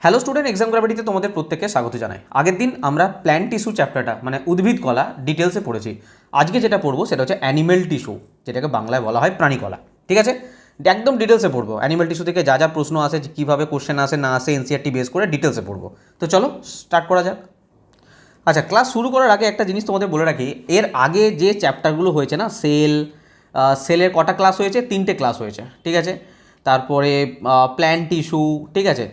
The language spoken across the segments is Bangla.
হ্যালো স্টুডেন্ট, এক্সাম গ্র্যাভিটিতে তোমাদের প্রত্যেককে স্বাগত জানাই। আগের দিন আমরা প্ল্যান্ট টিস্যু চ্যাপ্টারটা মানে উদ্ভিদ কলা ডিটেলসে পড়েছি। আজকে যেটা পড়বো সেটা হচ্ছে অ্যানিমেল টিস্যু, যেটাকে বাংলায় বলা হয় প্রাণী কলা। ঠিক আছে, একদম ডিটেলসে পড়বো। অ্যানিমেল টিস্যু থেকে যা যা প্রশ্ন আসে, কীভাবে কোশ্চেন আসে না আসে, এনসিআরটি বেস করে ডিটেলসে পড়বো। তো চলো স্টার্ট করা যাক। আচ্ছা, ক্লাস শুরু করার আগে একটা জিনিস তোমাদের বলে রাখি, এর আগে যে চ্যাপ্টারগুলো হয়েছে না, সেলের কটা ক্লাস হয়েছে? 3টে ক্লাস হয়েছে। ঠিক আছে, তারপরে প্ল্যান্ট টিস্যু। ঠিক আছে,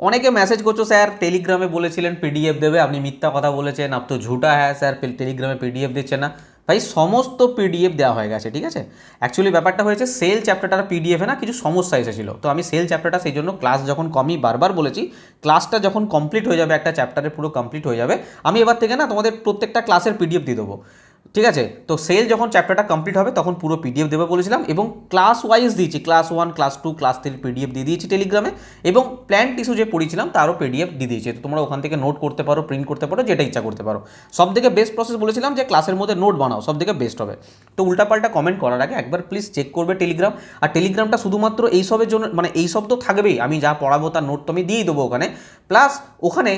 অনেকে মেসেজ করছো, স্যার টেলিগ্রামে বলেছিলেন পিডিএফ দেবে, আপনি মিথ্যা কথা বলেছেন, আপ তো ঝুটা হ্যাঁ স্যার, টেলিগ্রামে পিডিএফ দিচ্ছে না। ভাই সমস্ত পিডিএফ দেওয়া হয়ে গেছে। ঠিক আছে, অ্যাকচুয়ালি ব্যাপারটা হয়েছে সেল চ্যাপ্টারটা পিডিএফে না কিছু সমস্যা এসেছিল, তো আমি সেল চ্যাপ্টারটা সেই জন্য ক্লাস যখন কমই বারবার বলেছি, ক্লাসটা যখন কমপ্লিট হয়ে যাবে, একটা চ্যাপ্টারে পুরো কমপ্লিট হয়ে যাবে, আমি এবার থেকে না তোমাদের প্রত্যেকটা ক্লাসের পিডিএফ দিয়ে দেবো। ঠিক আছে, তো সেল যখন চ্যাপ্টারটা কমপ্লিট হবে তখন পুরো পিডিএফ দেবে বলেছিলাম, এবং ক্লাস ওয়াইজ দিয়েছি, ক্লাস 1, ক্লাস 2, ক্লাস 3 পিডিএফ দিয়ে দিয়েছি টেলিগ্রামে, এবং প্ল্যান্ট টিস্যু যে পড়িয়েছিলাম তারও পিডিএফ দিয়ে দিয়েছি। তো তোমরা ওখান থেকে নোট করতে পারো, প্রিন্ট করতে পারো, যেটা ইচ্ছা করতে পারো। সব থেকে বেস্ট প্রসেস বলেছিলাম যে ক্লাসের মধ্যে নোট বানাও, সব থেকে বেস্ট হবে। তো উল্টাপাল্টা কমেন্ট করার আগে একবার প্লিজ চেক করবে টেলিগ্রাম। আর টেলিগ্রামটা শুধুমাত্র এইসবের জন্য, মানে এইসব তো থাকবেই, আমি যা পড়াবো তার নোট তো আমি দিয়েই দেবো ওখানে, প্লাস ওখানে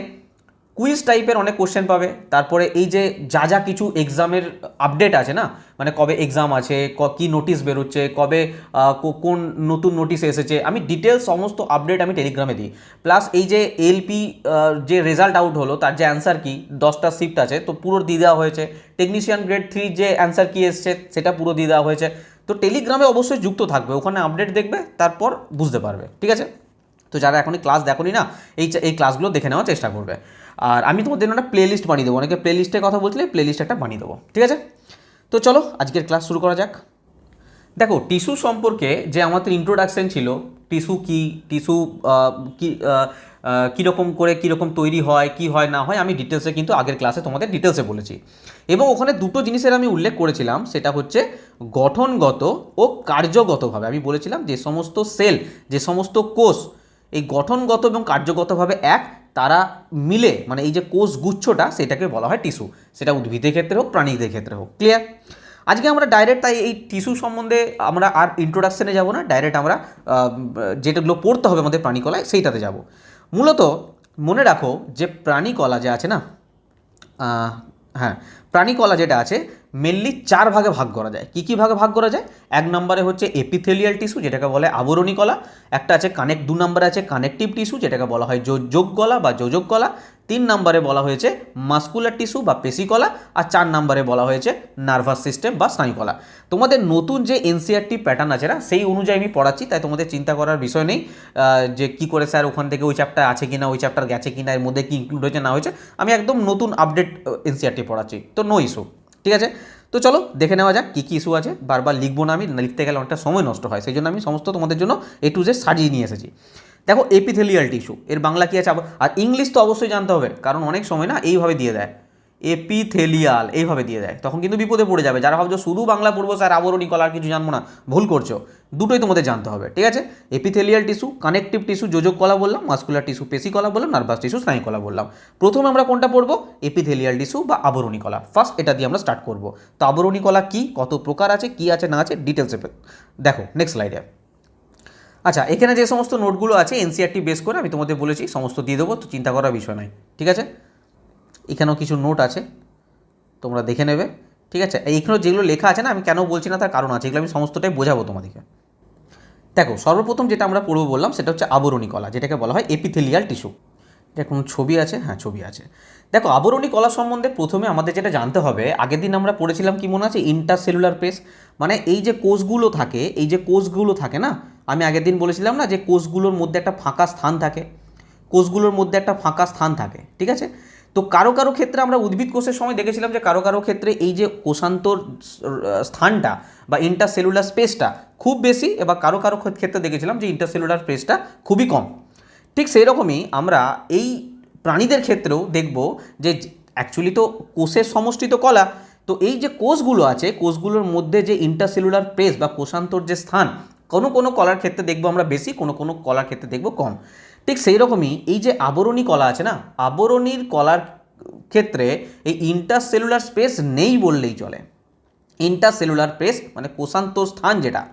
কুইজ টাইপের অনেক কোশ্চেন পাবে। তারপরে এই যে যা যা কিছু এক্সামের আপডেট আছে না, মানে কবে এক্সাম আছে, কী নোটিশ বেরোচ্ছে, কবে কোন নতুন নোটিশ এসেছে, আমি ডিটেলস সমস্ত আপডেট আমি টেলিগ্রামে দিই। প্লাস এই যে এলপি যে রেজাল্ট আউট হলো তার যে অ্যান্সার কি, 10টা শিফট আছে তো পুরো দিয়ে দেওয়া হয়েছে। টেকনিশিয়ান গ্রেড 3 যে অ্যান্সার কি এসছে সেটা পুরো দিয়ে দেওয়া হয়েছে। তো টেলিগ্রামে অবশ্যই যুক্ত থাকবে, ওখানে আপডেট দেখবে, তারপর বুঝতে পারবে। ঠিক আছে, তো যারা এখনই ক্লাস দেখোনি না, এই ক্লাসগুলো দেখে নেওয়ার চেষ্টা করবে। আর আমি তোমাদের জন্য একটা প্লে লিস্ট বানিয়ে দেবো, অনেকে প্লে লিস্টের কথা বলছিলে, প্লে লিস্ট একটা বানিয়ে দেবো। ঠিক আছে, তো চলো আজকের ক্লাস শুরু করা যাক। দেখো, টিস্যু সম্পর্কে যে আমাদের ইন্ট্রোডাকশন ছিল, টিস্যু কি, টিস্যু কি, কীরকম করে কীরকম তৈরি হয়, কি হয় না হয়, আমি ডিটেলসে কিন্তু আগের ক্লাসে তোমাদের ডিটেলসে বলেছি। এবং ওখানে দুটো জিনিসের আমি উল্লেখ করেছিলাম, সেটা হচ্ছে গঠনগত ও কার্যগতভাবে। আমি বলেছিলাম যে সমস্ত সেল, যে সমস্ত কোষ এই গঠনগত এবং কার্যগতভাবে এক, তারা মিলে মানে এই যে কোষ গুচ্ছটা, সেটাকে বলা হয় টিস্যু। সেটা উদ্ভিদের ক্ষেত্রে হোক, প্রাণীদের ক্ষেত্রে হোক। ক্লিয়ার? আজকে আমরা ডাইরেক্ট তাই এই টিস্যু সম্বন্ধে আমরা আর ইন্ট্রোডাকশনে যাব না, ডাইরেক্ট আমরা যেটাগুলো পড়তে হবে আমাদের প্রাণীকলায় সেইটাতে যাব। মূলত মনে রাখো যে প্রাণীকলা যে আছে না, হ্যাঁ, প্রাণীকলা যেটা আছে মেনলি 4 ভাগে ভাগ করা যায়। কী কী ভাগে ভাগ করা যায়? 1 নম্বরে হচ্ছে এপিথেলিয়াল টিস্যু, যেটাকে বলে আবরণী কলা। একটা আছে 2 নম্বরে আছে কানেকটিভ টিস্যু, যেটাকে বলা হয় যোগ কলা বা যোজক কলা। 3 নম্বরে বলা হয়েছে মাস্কুলার টিস্যু বা পেশিকলা। আর 4 নম্বরে বলা হয়েছে নার্ভাস সিস্টেম বা স্নায়ুকলা। তোমাদের নতুন যে এনসিআরটি প্যাটার্ন আছে না, সেই অনুযায়ী আমি পড়াচ্ছি, তাই তোমাদের চিন্তা করার বিষয় নেই যে কী করে স্যার ওখান থেকে ওই চ্যাপ্টার আছে কিনা, ওই চ্যাপ্টার গেছে কিনা, এর মধ্যে কি ইনক্লুড হয়েছে না হয়েছে। আমি একদম নতুন আপডেট এনসিআরটি পড়াচ্ছি, তো নো ইস্যু। ঠিক আছে, তো চলো দেখে নেওয়া যাক কী কী ইস্যু আছে। বারবার লিখবো না, আমি লিখতে গেলে অনেকটা সময় নষ্ট হয়, সেই জন্য আমি সমস্ত তোমাদের জন্য A to Z সাজিয়ে নিয়ে এসেছি। দেখো, এপিথেলিয়াল টিস্যু এর বাংলা কী আছে, আর ইংলিশ তো অবশ্যই জানতে হবে, কারণ অনেক সময় না এইভাবে দিয়ে দেয়, এপিথেলিয়াল এইভাবে দিয়ে দেয়, তখন কিন্তু বিপদে পড়ে যাবে। যারা ভাবছো শুধু বাংলা পড়বো স্যার, আবরণী কলা আর কিছু জানবো না, ভুল করছো। দুটোই তোমাদের জানতে হবে। ঠিক আছে, এপিথেলিয়াল টিস্যু, কানেকটিভ টিস্যু যোজক কলা বললাম, মাস্কুলার টিস্যু পেশি কলা বললাম, নার্ভাস টিস্যু স্নায়ু কলা বললাম। প্রথমে আমরা কোনটা পড়বো? এপিথেলিয়াল টিস্যু বা আবরণী কলা। ফার্স্ট এটা দিয়ে আমরা স্টার্ট করবো। তো আবরণী কলা কি, কত প্রকার আছে, কি আছে না আছে, ডিটেলসে দেখো নেক্সট স্লাইডে। আচ্ছা, এখানে যে সমস্ত নোটগুলো আছে এনসিআরটি বেস করে আমি তোমাদের বলেছি সমস্ত দিয়ে দেবো, তো চিন্তা করার বিষয় নয়। ঠিক আছে, এখানেও কিছু নোট আছে, তোমরা দেখে নেবে। ঠিক আছে, এইখানে যেগুলো লেখা আছে না, আমি কেন বলছি না তার কারণ আছে, এগুলো আমি সমস্তটাই বোঝাবো তোমাদেরকে। দেখো, সর্বপ্রথম যেটা আমরা পড়বো বললাম সেটা হচ্ছে আবরণী কলা, যেটাকে বলা হয় এপিথেলিয়াল টিস্যু। এটা কোনো ছবি আছে? হ্যাঁ, ছবি আছে। দেখো, আবরণী কলা সম্বন্ধে প্রথমে আমাদের যেটা জানতে হবে, আগের দিন আমরা পড়েছিলাম কি মনে আছে, ইন্টারসেলুলার স্পেস। মানে এই যে কোষগুলো থাকে, এই যে কোষগুলো থাকে না, আমি আগের দিন বলেছিলাম না যে কোষগুলোর মধ্যে একটা ফাঁকা স্থান থাকে, কোষগুলোর মধ্যে একটা ফাঁকা স্থান থাকে। ঠিক আছে, তো কারো কারো ক্ষেত্রে আমরা উদ্ভিদ কোষের সময় দেখেছিলাম যে কারো কারো ক্ষেত্রে এই যে কোষান্তর স্থানটা বা ইন্টারসেলুলার স্পেসটা খুব বেশি, এবার কারো কারো ক্ষেত্রে দেখেছিলাম যে ইন্টারসেলুলার স্পেসটা খুবই কম। ঠিক সেই রকমই আমরা এই প্রাণীদের ক্ষেত্রেও দেখব যে অ্যাকচুয়ালি তো কোষের সমষ্টি তো কলা, তো এই যে কোষগুলো আছে, কোষগুলোর মধ্যে যে ইন্টারসেলুলার স্পেস বা কোষান্তর যে স্থান, কোনো কোনো কলার ক্ষেত্রে দেখবো আমরা বেশি, কোনো কোনো কলার ক্ষেত্রে দেখবো কম। ঠিক সেই রকমই এই যে আবরণী কলা আছে না, আবরণীর কলার ক্ষেত্রে এই ইন্টারসেলুলার স্পেস নেই বললেই চলে। ইন্টারসেলুলার স্পেস মানে কোষান্তর স্থান, যেটা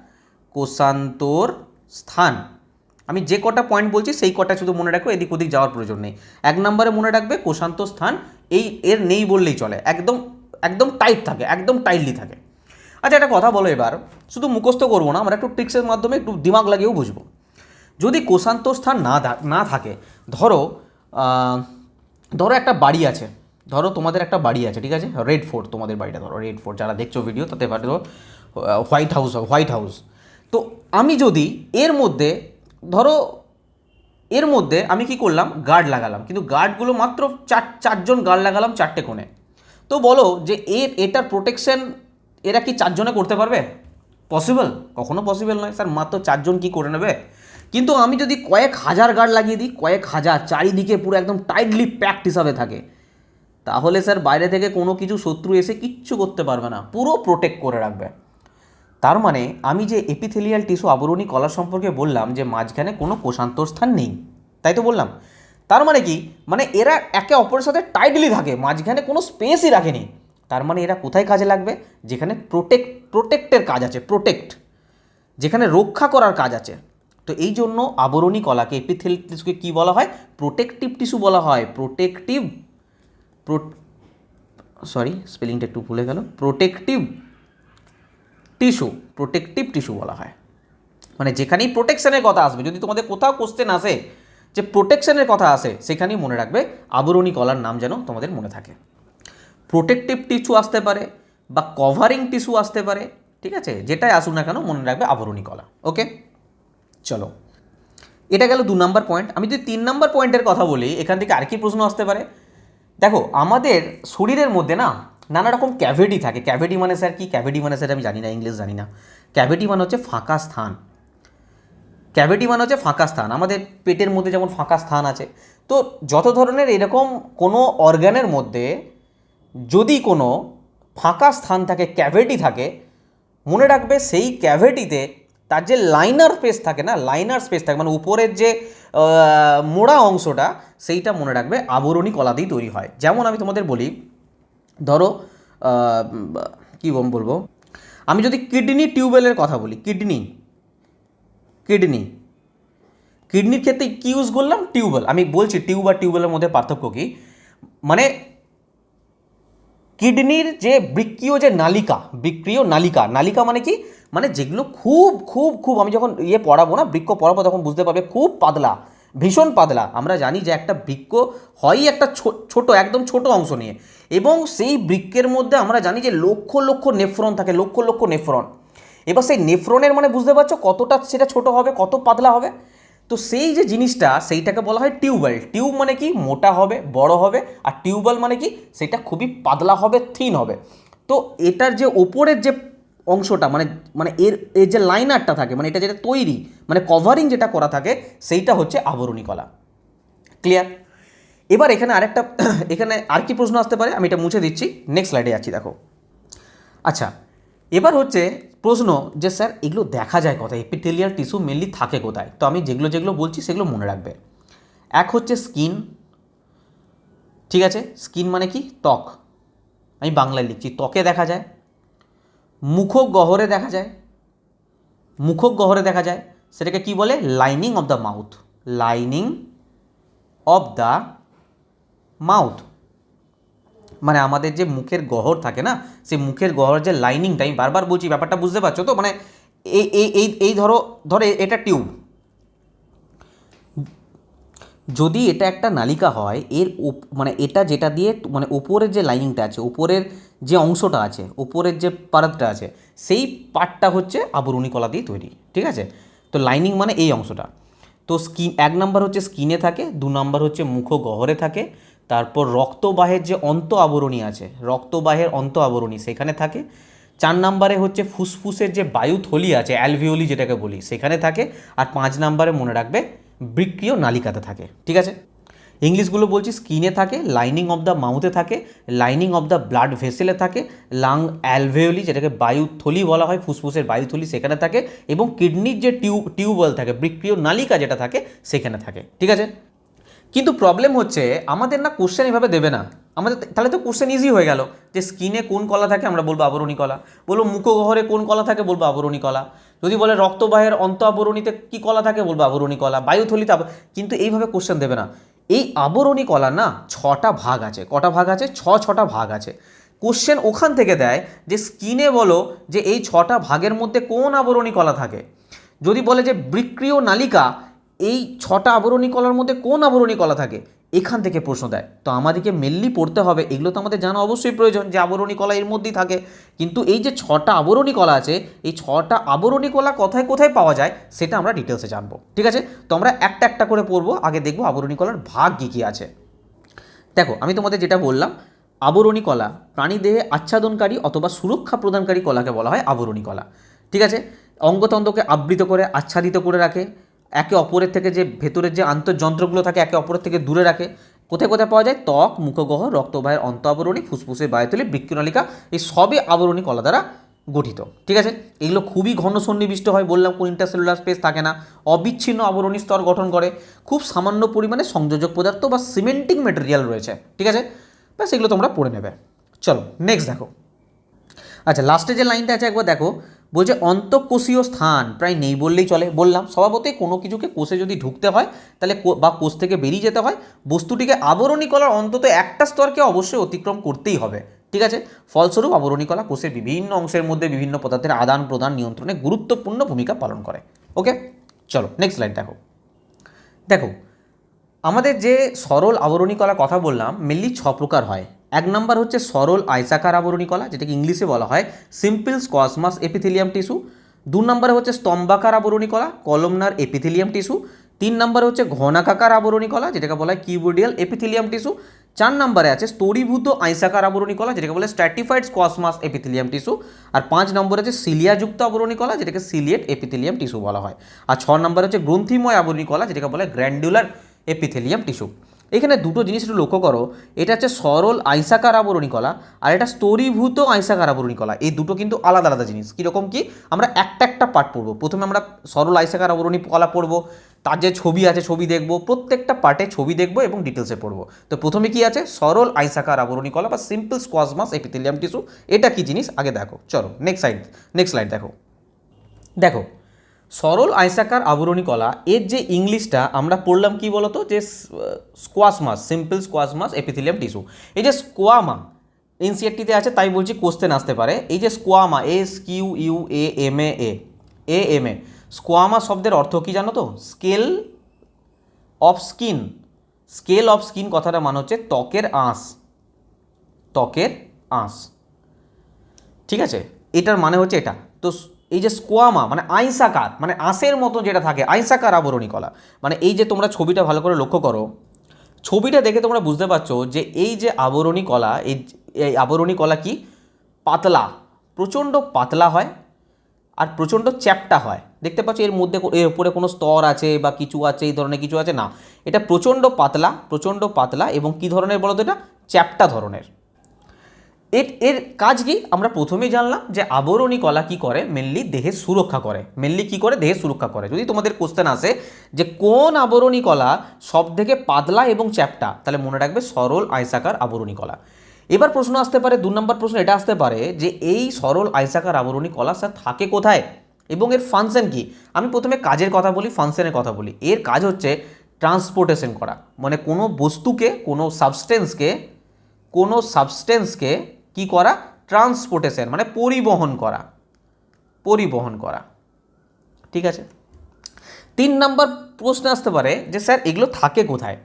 কোষান্তর স্থান, আমি যে কটা পয়েন্ট বলছি সেই কটা শুধু মনে রাখো, এদিক ওদিক যাওয়ার প্রয়োজন নেই। 1 নম্বরে মনে রাখবে কোষান্ত স্থান এর নেই বললেই চলে, একদম একদম টাইট থাকে, একদম টাইটলি থাকে। আচ্ছা একটা কথা বলো, এবার শুধু মুখস্থ করবো না, আমরা একটু ট্রিক্সের মাধ্যমে একটু দিমাগ লাগিয়েও বুঝবো। যদি কোষান্ত স্থান না থাকে, ধরো ধরো একটা বাড়ি আছে, ধরো তোমাদের একটা বাড়ি আছে, ঠিক আছে, রেড ফোর্ট তোমাদের বাড়িটা, ধরো রেড ফোর্ট, যারা দেখছো ভিডিও তাতে ধরো হোয়াইট হাউস। তো আমি যদি এর মধ্যে ধরো এর মধ্যে আমি কি করলাম, গার্ড লাগালাম, কিন্তু গার্ডগুলো মাত্র চারজন গার্ড লাগালাম 4টে কোণে। তো বলো যে এটার প্রোটেকশন এরা কি 4 জনে করতে পারবে? পসিবল? কখনো পসিবল নয় স্যার, মাত্র 4 জন কি করে নেবে। কিন্তু আমি যদি কয়েক হাজার গার্ড লাগিয়ে দিই, কয়েক হাজার, চারিদিকে পুরো একদম টাইটলি প্যাকড হিসাবে থাকে, তাহলে স্যার বাইরে থেকে কোনো কিছু শত্রু এসে কিচ্ছু করতে পারবে না, পুরো প্রোটেক্ট করে রাখবে। তার মানে আমি যে এপিথেলিয়াল টিস্যু আবরণী কলা সম্পর্কে বললাম যে মাঝখানে কোনো কোষান্তরস্থান নেই, তাই তো বললাম। তার মানে কি, মানে এরা একে অপরের সাথে টাইটলি থাকে, মাঝখানে কোনো স্পেসই রাখেনি। তার মানে এরা কোথায় কাজে লাগবে? যেখানে প্রোটেক্টের কাজ আছে, যেখানে রক্ষা করার কাজ আছে। তো এই জন্য আবরণী কলাকে, এপিথেলিয়াল টিস্যুকে কী বলা হয়? প্রোটেক্টিভ টিস্যু বলা হয়। স্পেলিংটা একটু ভুলে গেল, প্রোটেক্টিভ টিস্যু বলা হয়। মানে যেখানেই প্রোটেকশনের কথা আসবে, যদি তোমাদের কোথাও কোশ্চেন আসে যে প্রোটেকশনের কথা আসে, সেখানেই মনে রাখবে আবরণী কলার নাম যেন তোমাদের মনে থাকে। প্রোটেকটিভ টিস্যু আসতে পারে বা কভারিং টিস্যু আসতে পারে, ঠিক আছে, যেটাই আসুক না কেন মনে রাখবে আবরণী কলা। ওকে, চলো, এটা গেল 2 নম্বর পয়েন্ট। আমি যদি 3 নম্বর পয়েন্টের কথা বলি, এখান থেকে আর কি প্রশ্ন আসতে পারে? দেখো আমাদের শরীরের মধ্যে না নানা রকম ক্যাভিটি থাকে। ক্যাভিটি মানে স্যার কি? ক্যাভিটি মানে স্যার আমি জানি না, ইংলিশ জানি না। ক্যাভিটি মানে হচ্ছে ফাঁকা স্থান। আমাদের পেটের মধ্যে যেমন ফাঁকা স্থান আছে, তো যত ধরনের এরকম কোনো অর্গানের মধ্যে যদি কোনো ফাঁকা স্থান থাকে, ক্যাভিটি থাকে, মনে রাখবে সেই ক্যাভিটিতে তার যে লাইনার স্পেস থাকে মানে উপরের যে মোড়া অংশটা, সেইটা মনে রাখবে আবরণী কলা দিয়ে তৈরি হয়। যেমন আমি তোমাদের বলি, ধরো কী বলবো, আমি যদি কিডনি টিউবেলের কথা বলি, কিডনির ক্ষেত্রে কী ইউজ করলাম? টিউবেল। আমি বলছি টিউব আর টিউবেলের মধ্যে পার্থক্য কী। মানে কিডনির যে বৃক্কীয় নালিকা মানে কি, মানে যেগুলো খুব খুব খুব, আমি যখন পড়াবো না, বৃক্ক পড়াবো, তখন বুঝতে পারবে, খুব পাতলা, ভীষণ পাতলা। আমরা জানি যে একটা বৃক্ক হয় একটা ছোট, একদম ছোট অংশ নিয়ে, এবং সেই বৃক্কের মধ্যে আমরা জানি যে লক্ষ লক্ষ নেফ্রন থাকে, লক্ষ লক্ষ নেফ্রন। এবার সেই নেফ্রনের মানে বুঝতে পারছো কতটা সেটা ছোট হবে, কত পাতলা হবে। তো সেই যে জিনিসটা, সেইটাকে বলা হয় টিউবেল। টিউব মানে কি? মোটা হবে, বড় হবে। আর টিউবেল মানে কি? সেটা খুবই পাতলা হবে, থিন হবে। তো এটার যে ওপরের যে অংশটা, মানে এর যে লাইনারটা থাকে, মানে এটা যেটা তৈরি, মানে কভারিং যেটা করা থাকে, সেইটা হচ্ছে আবরণী কলা। ক্লিয়ার? এবার এখানে এখানে আর কি প্রশ্ন আসতে পারে, আমি এটা মুছে দিচ্ছি, নেক্সট স্লাইডে যাচ্ছি, দেখো। আচ্ছা, এবার হচ্ছে প্রশ্ন যে স্যার এগুলো দেখা যায় কোথায়, এপিথেলিয়াল টিস্যু মেনলি থাকে কোথায়? তো আমি যেগুলো বলছি সেগুলো মনে রাখবে। এক হচ্ছে স্কিন, ঠিক আছে, স্কিন মানে কি? ত্বক। আমি বাংলায় লিখছি, ত্বকে দেখা যায়। মুখক গহ্বরে দেখা যায়, সেটাকে কি বলে? Lining of the mouth. মানে আমাদের যে মুখের গহ্বর থাকে না, সেই মুখের গহ্বরের যে লাইনিংটা, আমি বারবার বলছি, ব্যাপারটা বুঝতে পারছো তো? মানে এই ধরো এটা টিউব। যদি এটা একটা নালিকা হয়, মানে এটা যেটা দিয়ে, মানে উপরের যে লাইনিংটা আছে, উপরের যে অংশটা আছে, উপরের যে পার্টটা আছে, সেই পার্টটা হচ্ছে আবরণী কলা দিয়ে তৈরি, ঠিক আছে? তো লাইনিং মানে এই অংশটা। তো স্কিন 1 নম্বর হচ্ছে স্কিনে থাকে, 2 নম্বর হচ্ছে মুখগহ্বরে থাকে, তারপর রক্তবাহের যে অন্ত আবরণী সেখানে থাকে, 4 নম্বরে হচ্ছে ফুসফুসের যে বায়ুথলি আছে, অ্যালভিওলি যেটাকে বলি, সেখানে থাকে, আর 5 নম্বরে মনে রাখবে বৃক্কীয় নালিকাতে থাকে, ঠিক আছে? ইংলিশগুলো বলছি, স্কিনে থাকে, লাইনিং অফ দ্য মাউথে থাকে, লাইনিং অফ দ্য ব্লাড ভেসেলে থাকে, লাং অ্যালভেওলি যেটাকে বায়ুথলি বলা হয়, ফুসফুসের বায়ুথলি সেখানে থাকে, এবং কিডনির যে টিউবওয়েল থাকে, বৃক্কীয় নালিকা যেটা থাকে, সেখানে থাকে, ঠিক আছে? কিন্তু প্রবলেম হচ্ছে আমাদের না কোশ্চেন এভাবে দেবে না, আমাদের তাহলে তো কোশ্চেন ইজি হয়ে গেল যে স্কিনে কোন কলা থাকে আমরা বলবো আবরণী কলা, বলবো মুখগহ্বরে কোন কলা থাকে বলবো আবরণী কলা, যদি বলে রক্তবাহের অন্ত আবরণীতে কী কলা থাকে বলবো আবরণী কলা, বায়ুথলিতে কিন্তু এইভাবে কোশ্চেন দেবে না। এই আবরণী কলা না 6টা ভাগ আছে। কটা ভাগ আছে? 6টা ভাগ আছে। কোশ্চেন ওখান থেকে দেয় যে স্কিনে বলো যে এই 6টা ভাগের মধ্যে কোন আবরণী কলা থাকে। যদি বলে যে বৃক্কীয় নালিকা, এই 6টা আবরণী কলার মধ্যে কোন আবরণী কলা থাকে, এখান থেকে প্রশ্ন দেয়। তো আমাদেরকে মেনলি পড়তে হবে, এগুলো তো আমাদের জানা অবশ্যই প্রয়োজন যে আবরণী কলা এর মধ্যেই থাকে, কিন্তু এই যে 6টা আবরণী কলা আছে, এই 6টা আবরণী কলা কোথায় কোথায় পাওয়া যায় সেটা আমরা ডিটেলসে জানবো। ঠিক আছে, তো আমরা একটা একটা করে পড়বো। আগে দেখবো আবরণী কলার ভাগ কী কী আছে। দেখো, আমি তোমাদের যেটা বললাম, আবরণী কলা প্রাণীদেহে আচ্ছাদনকারী অথবা সুরক্ষা প্রদানকারী কলাকে বলা হয় আবরণী কলা। ঠিক আছে, অঙ্গতন্ত্রকে আবৃত করে আচ্ছাদিত করে রাখে, একে অপরের থেকে যে ভেতরের যে আন্তঃযন্ত্রগুলো থাকে একে অপরের থেকে দূরে রাখে। কোথায় কোথায় পাওয়া যায়? ত্বক, মুখগহ্বর, রক্তবাহের অন্ত আবরণী, ফুসফুসের বায়ুথলি, বৃক্কনালিকা, এই সবই আবরণী কলা দ্বারা গঠিত। ঠিক আছে, এগুলো খুবই ঘন সন্নিবিষ্ট হয়, বললাম কোনো ইন্টারসেলুলার স্পেস থাকে না, অবিচ্ছিন্ন আবরণী স্তর গঠন করে, খুব সামান্য পরিমাণে সংযোজক পদার্থ বা সিমেন্টিং মেটেরিয়াল রয়েছে। ঠিক আছে, ব্যাস এগুলো তোমরা পড়ে নেবে। চলো নেক্সট দেখো। আচ্ছা, লাস্টে যে লাইনটা আছে একবার দেখো, বলছে অন্তঃকোষীয় স্থান প্রায় নেই বললেই চলে। বললাম স্বভাবতই কোনো কিছুকে কোষে যদি ঢুকতে হয় তাহলে বা কোষ থেকে বেরিয়ে যেতে হয়, বস্তুটিকে আবরণী কলার অন্তত একটা স্তরকে অবশ্যই অতিক্রম করতেই হবে। ঠিক আছে, ফলস্বরূপ আবরণী কলা কোষের বিভিন্ন অংশের মধ্যে বিভিন্ন পদার্থের আদান প্রদান নিয়ন্ত্রণে গুরুত্বপূর্ণ ভূমিকা পালন করে। ওকে, চলো নেক্সট লাইন দেখো। দেখো, আমাদের যে সরল আবরণী কলা কথা বললাম মেনলি 6 প্রকার হয়। 1 নম্বর হচ্ছে সরল আয়সাকার আবরণী কলা, যেটাকে ইংলিশে বলা হয় সিম্পল স্কোয়াসমাস এপিথেলিয়াম টিস্যু। 2 নম্বরে হচ্ছে স্তম্ভাকার আবরণী কলা, কলমনার এপিথেলিয়াম টিস্যু। 3 নম্বরে হচ্ছে ঘনাকাকার আবরণী কলা, যেটাকে বলা হয় কিউবয়েডিয়াল এপিথেলিয়াম টিস্যু। 4 নম্বরে আছে স্তরীভূত আয়সাকার আবরণী কলা, যেটাকে বলে স্ট্র্যাটিফাইড স্কোয়াসমাস এপিথেলিয়াম টিস্যু। আর 5 নম্বরে আছে সিলিয়াযুক্ত আবরণী কলা, যেটাকে সিলিয়েট এপিথেলিয়াম টিস্যু বলা হয়। আর 6 নম্বরে হচ্ছে গ্রন্থিময় আবরণী কলা, যেটাকে বলে গ্র্যান্ডুলার এপিথেলিয়াম টিস্যু। এখানে দুটো জিনিস একটু লক্ষ্য করো, এটা হচ্ছে সরল আয়সাকার আবরণী কলা আর এটা স্তরীভূত আয়সাকার আবরণী কলা। এই দুটো কিন্তু আলাদা আলাদা জিনিস। কীরকম কি, আমরা একটা একটা পার্ট পড়বো। প্রথমে আমরা সরল আয়সাকার আবরণী কলা পড়বো, তার যে ছবি আছে ছবি দেখবো, প্রত্যেকটা পার্টে ছবি দেখবো এবং ডিটেলসে পড়বো। তো প্রথমে কি আছে? সরল আয়সাকার আবরণী কলা বা সিম্পল স্কোয়াসমাস এপিথেলিয়াম টিস্যু। এটা কি জিনিস আগে দেখো। চলো নেক্সট স্লাইড দেখো। দেখো, সরল আয়সাকার আবরণী কলা এর যে ইংলিশটা আমরা পড়লাম কি বলতো, যে স্কোয়াসমাস, সিম্পল স্কোয়াসমাস এপিথেলিয়াম টিস্যু। এই যে স্কোয়ামা এনসিআরটিতে আছে তাই বলছি কোশ্চেন আসতে পারে। এই যে স্কোয়ামা, SQUAMA, স্কোয়ামা শব্দের অর্থ কি জানো তো? Scale of skin. Scale of skin কথাটা মানে হচ্ছে ত্বকের আঁশ, ত্বকের আঁশ। ঠিক আছে, এটার মানে হচ্ছে এটা। তো এই যে স্কোয়ামা মানে আইসাকার, মানে আঁশের মতো যেটা থাকে, আইসাকার আবরণী কলা। মানে এই যে তোমরা ছবিটা ভালো করে লক্ষ্য করো, ছবিটা দেখে তোমরা বুঝতে পারছো যে এই যে আবরণী কলা, এই আবরণী কলা কি পাতলা, প্রচণ্ড পাতলা হয় আর প্রচণ্ড চ্যাপ্টা হয়। দেখতে পাচ্ছ এর মধ্যে এর উপরে কোনো স্তর আছে বা কিছু আছে, এই ধরনের কিছু আছে না, এটা প্রচণ্ড পাতলা এবং কি ধরনের বলো তো? এটা চ্যাপ্টা ধরনের। এর কাজ কি আমরা প্রথমেই জানলাম যে আবরণী কলা কি করে, মেনলি দেহের সুরক্ষা করে। দেহের সুরক্ষা করে। যদি তোমাদের কোশ্চেন আসে যে কোন আবরণী কলা সব থেকে পাতলা এবং চ্যাপ্টা, তাহলে মনে রাখবে সরল আয়সাকার আবরণী কলা। এবার প্রশ্ন আসতে পারে, 2 নম্বর প্রশ্ন এটা আসতে পারে যে এই সরল আয়সাকার আবরণী কলা স্যার থাকে কোথায় এবং এর ফাংশন কি। আমি প্রথমে কাজের কথা বলি, ফাংশনের কথা বলি। এর কাজ হচ্ছে ট্রান্সপোর্টেশন করা, মানে কোনো বস্তুকে, কোনো সাবস্টেন্সকে কি করা? ট্রান্সপোর্টেশন মানে পরিবহন করা। ঠিক আছে, 3 নম্বর প্রশ্ন আসতে পারে যে স্যার এগুলো থাকে কোথায়।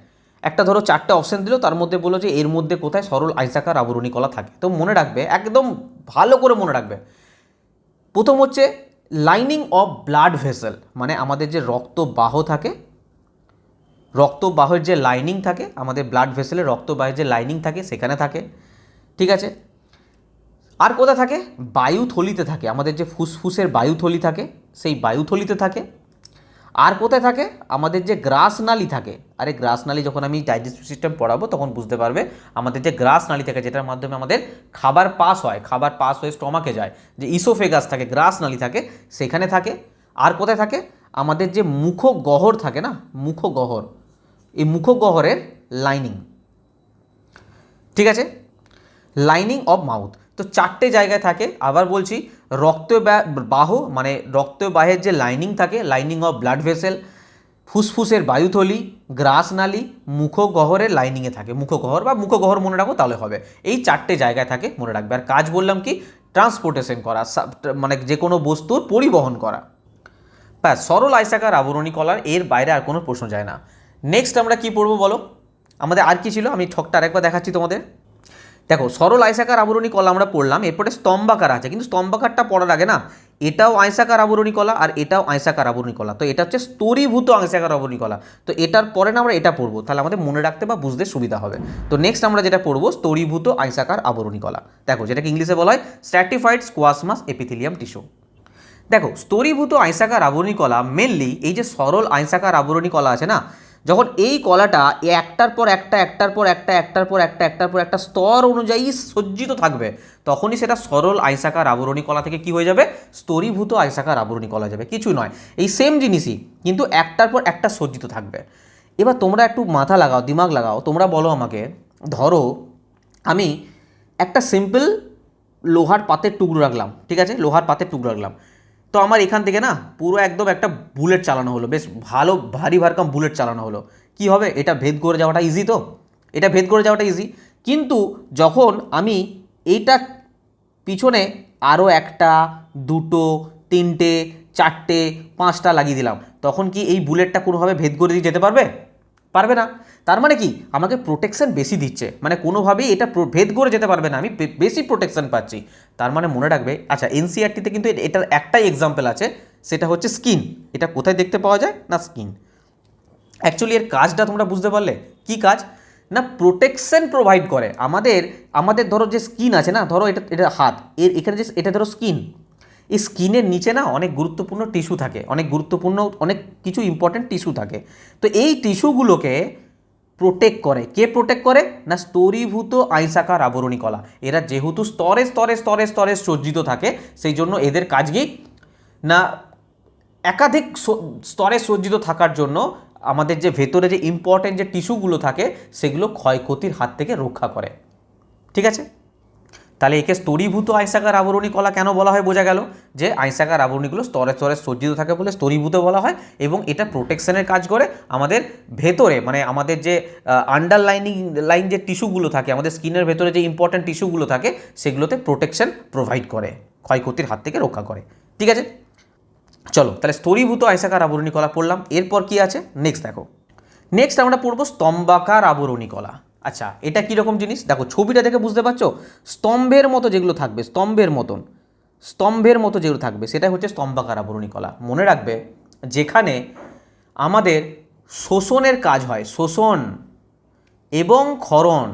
একটা ধরো 4টে অপশন দিল, তার মধ্যে বলো যে এর মধ্যে কোথায় সরল আয়সাকার আবরণী কলা থাকে। তো মনে রাখবে, একদম ভালো করে মনে রাখবে। প্রথম হচ্ছে লাইনিং অফ ব্লাড ভেসেল, মানে আমাদের যে রক্তবাহ থাকে, রক্তবাহের যে লাইনিং থাকে, আমাদের ব্লাড ভেসেলের রক্তবাহের যে লাইনিং থাকে সেখানে থাকে। ঠিক আছে, আর কোথায় থাকে? বায়ুথলিতে থাকে, আমাদের যে ফুসফুসের বায়ুথলি থাকে সেই বায়ুথলিতে থাকে। আর কোথায় থাকে? আমাদের যে গ্রাসনালী থাকে। আরে গ্রাসনালী যখন আমি ডাইজেস্টিভ সিস্টেম পড়াবো তখন বুঝতে পারবে। আমাদের যে গ্রাসনালী থাকে, যেটার মাধ্যমে আমাদের খাবার পাস হয়ে স্টমাকে যায়, যে ইসোফেগাস থাকে, গ্রাসনালী থাকে, সেখানে থাকে। আর কোথায় থাকে? আমাদের যে মুখগহ্বর থাকে না, মুখগহ্বর, এই মুখগহ্বরের লাইনিং। ঠিক আছে। লাইনিং অফ মাউথ, তো চারটে জায়গায় থাকে। আবার বলছি, রক্তবাহ মানে রক্তবাহের যে লাইনিং থাকে, লাইনিং অফ ব্লাড ভেসেল, ফুসফুসের বায়ুথলি, গ্রাস নালী, মুখগহ্বরের লাইনিংয়ে থাকে। মুখগহ্বর বা মুখগহ্বর মনে রাখো তাহলে হবে। এই চারটে জায়গায় থাকে, মনে রাখবে। আর কাজ বললাম কি, ট্রান্সপোর্টেশন করা, মানে যে কোনো বস্তুর পরিবহন করা। ব্যাস, সরল আয়সাকার আবরণী কলার এর বাইরে আর কোনো প্রশ্ন যায় না। নেক্সট আমরা কি পড়বো বলো? আমাদের আর কি ছিল, আমি ছকটা আরেকবার দেখাচ্ছি তোমাদের। দেখো, সরল আয়সাকার আবরণী কলা আমরা পড়লাম, এরপরে স্তম্ভাকার আছে, কিন্তু স্তম্ভাকারটা পড়ার আগে না, এটাও আয়সাকার আবরণী কলা আর এটাও আয়সাকার আবরণী কলা। তো এটা হচ্ছে স্তরীভূত আয়সাকার আবরণী কলা। তো এটার পরে না আমরা এটা পড়বো, তাহলে আমাদের মনে রাখতে বা বুঝতে সুবিধা হবে। তো নেক্সট আমরা যেটা পড়বো, স্তরীভূত আয়সাকার আবরণী কলা। দেখো, যেটাকে ইংলিশে বলা হয় স্ট্র্যাটিফাইড স্কোয়াশমাস এপিথেলিয়াম টিস্যু। দেখো, স্তরীভূত আয়সাকার আবরণী কলা মেনলি এই যে সরল আয়সাকার আবরণী কলা আছে না, যখন এই কলাটা একটার পর একটা একটার পর একটা একটার পর একটা একটার পর একটা স্তর অনুযায়ী সজ্জিত থাকবে, তখনই সেটা সরল আয়সাকার আবরণী কলা থেকে কি হয়ে যাবে, স্তরীভূত আয়সাকার আবরণী কলা যাবে। কিছুই নয়, এই সেম জিনিসই, কিন্তু একটার পর একটা সজ্জিত থাকবে। এবার তোমরা একটু মাথা লাগাও, দিমাগ লাগাও, তোমরা বলো আমাকে, ধরো আমি একটা সিম্পল লোহার পাতের টুকরো রাখলাম, ঠিক আছে, লোহার পাতের টুকরো রাখলাম। তো আমার এখান থেকে না পুরো একদম একটা বুলেট চালানো হলো, বেশ ভালো ভারী ভারকাম বুলেট চালানো হলো। কি হবে, এটা ভেদ করে যাওয়াটা ইজি, তো এটা ভেদ করে যাওয়াটা ইজি। কিন্তু যখন আমি এইটা পিছনে আরও একটা, দুটো, তিনটে, চারটে, পাঁচটা লাগিয়ে দিলাম, তখন কি এই বুলেটটা কোনোভাবে ভেদ করে দিয়ে যেতে পারবে? পারবে না। তার মানে কি, আমাকে প্রোটেকশন বেশি দিচ্ছে, মানে কোনোভাবেই এটা ভেদ করে যেতে পারবে না, আমি বেশি প্রোটেকশন পাচ্ছি। তার মানে মনে রাখবে, আচ্ছা এনসিইআরটিতে কিন্তু এটার একটাই এক্সাম্পল আছে, সেটা হচ্ছে স্কিন। এটা কোথায় দেখতে পাওয়া যায় না, স্কিন। অ্যাকচুয়ালি এর কাজটা তোমরা বুঝতে পারলে, কি কাজ না, প্রোটেকশন প্রোভাইড করে আমাদের। আমাদের ধরো যে স্কিন আছে না, ধরো এটা এটা হাত, এর এখানে যে এটা ধরো স্কিন, এই স্কিনের নিচে না অনেক গুরুত্বপূর্ণ টিস্যু থাকে, অনেক গুরুত্বপূর্ণ অনেক কিছু ইম্পর্টেন্ট টিস্যু থাকে। তো এই টিস্যুগুলোকে প্রোটেক্ট করে, কে প্রোটেক্ট করে না, স্তরীভূত আয়সাকার আবরণী কলা। এরা যেহেতু স্তরে স্তরে স্তরে স্তরে সজ্জিত থাকে, সেই জন্য এদের কাজ কি না, একাধিক স্তরে সজ্জিত থাকার জন্য আমাদের যে ভেতরে যে ইম্পর্টেন্ট যে টিস্যুগুলো থাকে, সেগুলো ক্ষয়ক্ষতির হাত থেকে রক্ষা করে। ঠিক আছে, তাহলে একে স্তরীভূত আয়সাকার আবরণী কলা কেন বলা হয়, বোঝা গেল যে আয়সাকার আবরণীগুলো স্তরে স্তরে সজ্জিত থাকে বলে স্তরীভূত বলা হয়, এবং এটা প্রোটেকশনের কাজ করে আমাদের ভেতরে, মানে আমাদের যে লাইন যে টিস্যুগুলো থাকে, আমাদের স্কিনের ভেতরে যে ইম্পর্টেন্ট টিস্যুগুলো থাকে, সেগুলোতে প্রোটেকশন প্রোভাইড করে, ক্ষয়ক্ষতির হাত থেকে রক্ষা করে। ঠিক আছে, চলো তাহলে স্তরীভূত আয়সাকার আবরণী কলা পড়লাম। এরপর কি আছে, নেক্সট দেখো, নেক্সট আমরা পড়বো স্তম্ভাকার আবরণী কলা। আচ্ছা, এটা কীরকম জিনিস, দেখো ছবিটা দেখে বুঝতে পারছো, স্তম্ভের মতো যেগুলো থাকবে, স্তম্ভের মতো যেগুলো থাকবে, সেটা হচ্ছে স্তম্ভাকার আবরণী কলা। মনে রাখবে, যেখানে আমাদের শোষণের কাজ হয়, শোষণ এবং ক্ষরণ,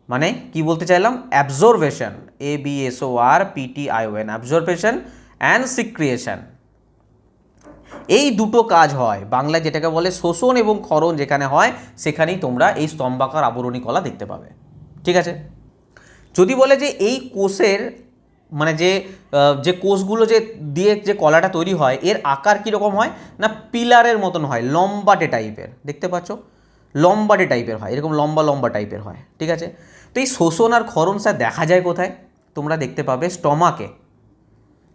মানে কি বলতে চাইলাম, absorption, ABSORPTION, absorption and secretion, এই দুটো কাজ হয় বাংলায়, যেটাকে বলে শোষণ এবং ক্ষরণ যেখানে হয়, সেখানেই তোমরা এই স্তম্ভাকার আবরণী কলা দেখতে পাবে। ঠিক আছে, যদি বলে যে এই কোষের, মানে যে কোষগুলো যে দিয়ে যে কলাটা তৈরি হয়, এর আকার কীরকম হয় না, পিলারের মতন হয়, লম্বাটে টাইপের, দেখতে পাচ্ছ, লম্বাটে টাইপের হয়, এরকম লম্বা লম্বা টাইপের হয়। ঠিক আছে, তো এই শোষণ আর ক্ষরণ স্যার দেখা যায় কোথায়, তোমরা দেখতে পাবে স্টমাকে,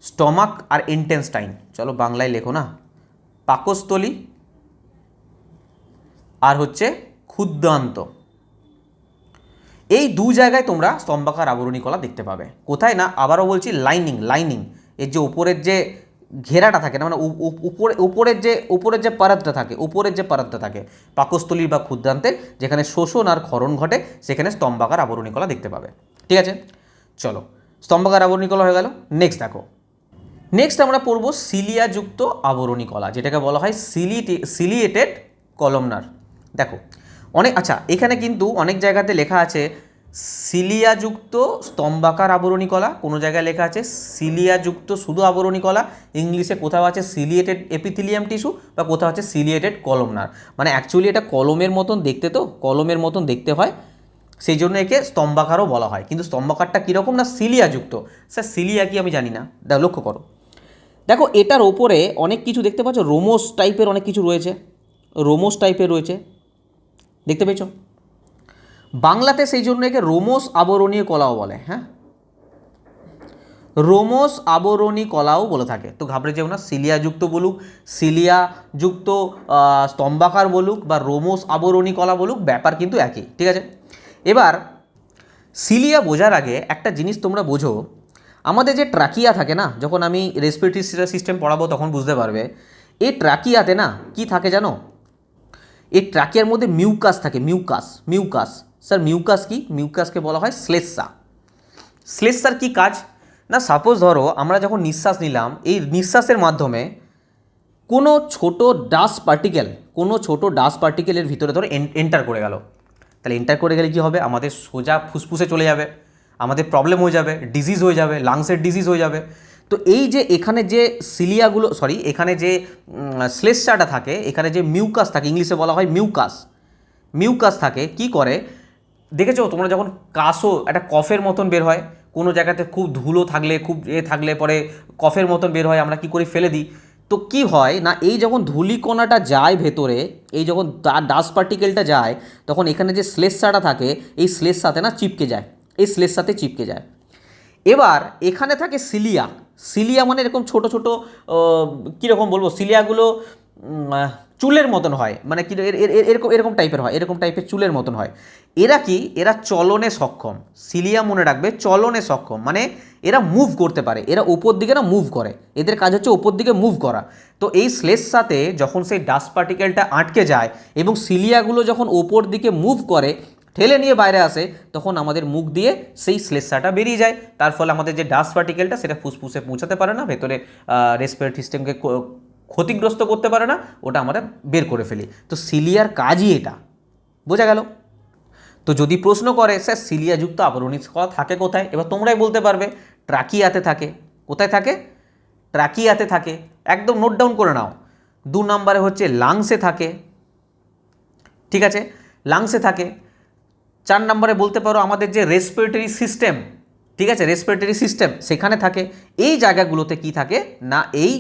স্টমাক আর ইন্টেস্টাইন, চলো বাংলায় লেখো না, পাকস্থলী আর হচ্ছে ক্ষুদ্রান্ত, এই দু জায়গায় তোমরা স্তম্ভাকার আবরণী কলা দেখতে পাবে। কোথায় না, আবারও বলছি, লাইনিং এর যে উপরের যে ঘেরাটা থাকে না, মানে উপরের যে পারাতটা থাকে পাকস্থলীর বা ক্ষুদ্রান্তের, যেখানে শোষণ আর ক্ষরণ ঘটে, সেখানে স্তম্ভাকার আবরণী কলা দেখতে পাবে। ঠিক আছে, চলো স্তম্ভাকার আবরণী কলা হয়ে গেল। নেক্সট দেখো, নেক্সট আমরা পড়ব সিলিয়াযুক্ত আবরণী কলা, যেটাকে বলা হয় সিলিয়েটেড কলমনার। দেখো আচ্ছা, এখানে কিন্তু অনেক জায়গাতে লেখা আছে সিলিয়াযুক্ত স্তম্ভাকার আবরণী কলা, কোনো জায়গায় লেখা আছে সিলিয়াযুক্ত শুধু আবরণী কলা, ইংলিশে কোথাও আছে সিলিয়েটেড এপিথেলিয়াম টিস্যু, বা কোথাও আছে সিলিয়েটেড কলমনার। মানে অ্যাকচুয়ালি এটা কলমের মতন দেখতে, তো কলমের মতন দেখতে হয়, সেই জন্য একে স্তম্ভাকারও বলা হয়। কিন্তু স্তম্ভাকারটা কীরকম না, সিলিয়াযুক্ত। স্যার সিলিয়া কি আমি জানি না, লক্ষ্য করো, দেখো এটার ওপরে অনেক কিছু দেখতে পাচ্ছ, রোমোস টাইপের অনেক কিছু রয়েছে, দেখতে পেয়েছ, বাংলাতে সেই জন্য একে রোমস আবরণীয় কলাও বলে। হ্যাঁ, রোমস আবরণী কলাও বলে থাকে। তো ঘাবড়ে যেও না, সিলিয়াযুক্ত বলুক, সিলিয়াযুক্ত স্তম্ভাকার বলুক বা রোমস আবরণী কলা বলুক, ব্যাপার কিন্তু একই। ঠিক আছে, এবার সিলিয়া বোঝার আগে একটা জিনিস তোমরা বোঝো, আমাদের যে ট্রাকিয়া থাকে না, যখন আমি রেসপিরেটরি সিস্টেম পড়াবো তখন বুঝতে পারবে, এই ট্রাকিয়াতে না কি থাকে জানো, এই ট্রাকিয়ার মধ্যে মিউকাস থাকে। মিউকাস স্যার, মিউকাস কি? মিউকাসকে বলা হয় শ্লেষ্মা। শ্লেষ্মার কি কাজ না, সাপোজ ধরো আমরা যখন নিঃশ্বাস নিলাম, এই নিঃশ্বাসের মাধ্যমে কোনো ছোট ডাস্ট পার্টিকেলের ভিতরে ধরো এন্টার করে গেল, তাহলে এন্টার করে গেলে কী হবে, আমাদের সোজা ফুসফুসে চলে যাবে, আমাদের প্রবলেম হয়ে যাবে, ডিজিজ হয়ে যাবে, লাংসের ডিজিজ হয়ে যাবে। তো এই যে এখানে যে এখানে যে শ্লেষ্মাটা থাকে, এখানে যে মিউকাস থাকে, ইংলিশে বলা হয় মিউকাস থাকে, কি করে দেখেছো তোমরা, যখন কাশো একটা কফের মতন বের হয়, কোনো জায়গাতে খুব ধুলো থাকলে, খুব থাকলে পরে কফের মতন বের হয়, আমরা কি করি, ফেলে দিই। তো কি হয় না, এই যখন ধূলিকণাটা যায় ভেতরে, এই যখন তার ডাস্ট পার্টিকেলটা যায়, তখন এখানে যে শ্লেষ্মাটা থাকে, এই শ্লেষ্মাতে না চিপকে যায়। এবার এখানে থাকে সিলিয়া মানে এরকম ছোট ছোট, কীরকম বলবো, সিলিয়াগুলো চুলের মতন হয়, মানে কি এরকম টাইপের হয়, এরকম টাইপের চুলের মতন হয়। এরা চলনে সক্ষম। সিলিয়া মনে রাখবে, চলনে সক্ষম মানে এরা মুভ করতে পারে, এরা ওপর দিকে না মুভ করে, এদের কাজ হচ্ছে ওপর দিকে মুভ করা। তো এই শ্লেষ্মাতে যখন সেই ডাস্ট পার্টিকেলটা আটকে যায় এবং সিলিয়াগুলো যখন ওপর দিকে মুভ করে, ঠেলে নিয়ে বাইরে আসে, তখন আমাদের মুখ দিয়ে সেই শ্লেষ্মাটা বেরিয়ে যায়। তার ফলে আমাদের যে ডাস্ট পার্টিকেলটা সেটা ফুসফুসে পৌঁছাতে পারে না, ভেতরে রেসপিরেটরি সিস্টেমকে ক্ষতিগ্রস্ত করতে পারে না, ওটা আমরা বের করে ফেলি। তো সিলিয়ার কাজই এটা, বোঝা গেল? তো যদি প্রশ্ন করে স্যার সিলিয়াযুক্ত আবরণী কলা থাকে কোথায়, এবার তোমরাই বলতে পারবে ট্রাকিয়াতে থাকে। কোথায় থাকে? ট্রাকিয়াতে থাকে, একদম নোট ডাউন করে নাও। 2 নম্বরে হচ্ছে লাংসে থাকে, ঠিক আছে, লাংসে থাকে। 4 নম্বরে বলতে পারো আমাদের যে রেসপিরেটরি সিস্টেম, ঠিক আছে, রেসপিরেটরি সিস্টেম সেখানে থাকে। এই জায়গাগুলোতে কি থাকে না, এই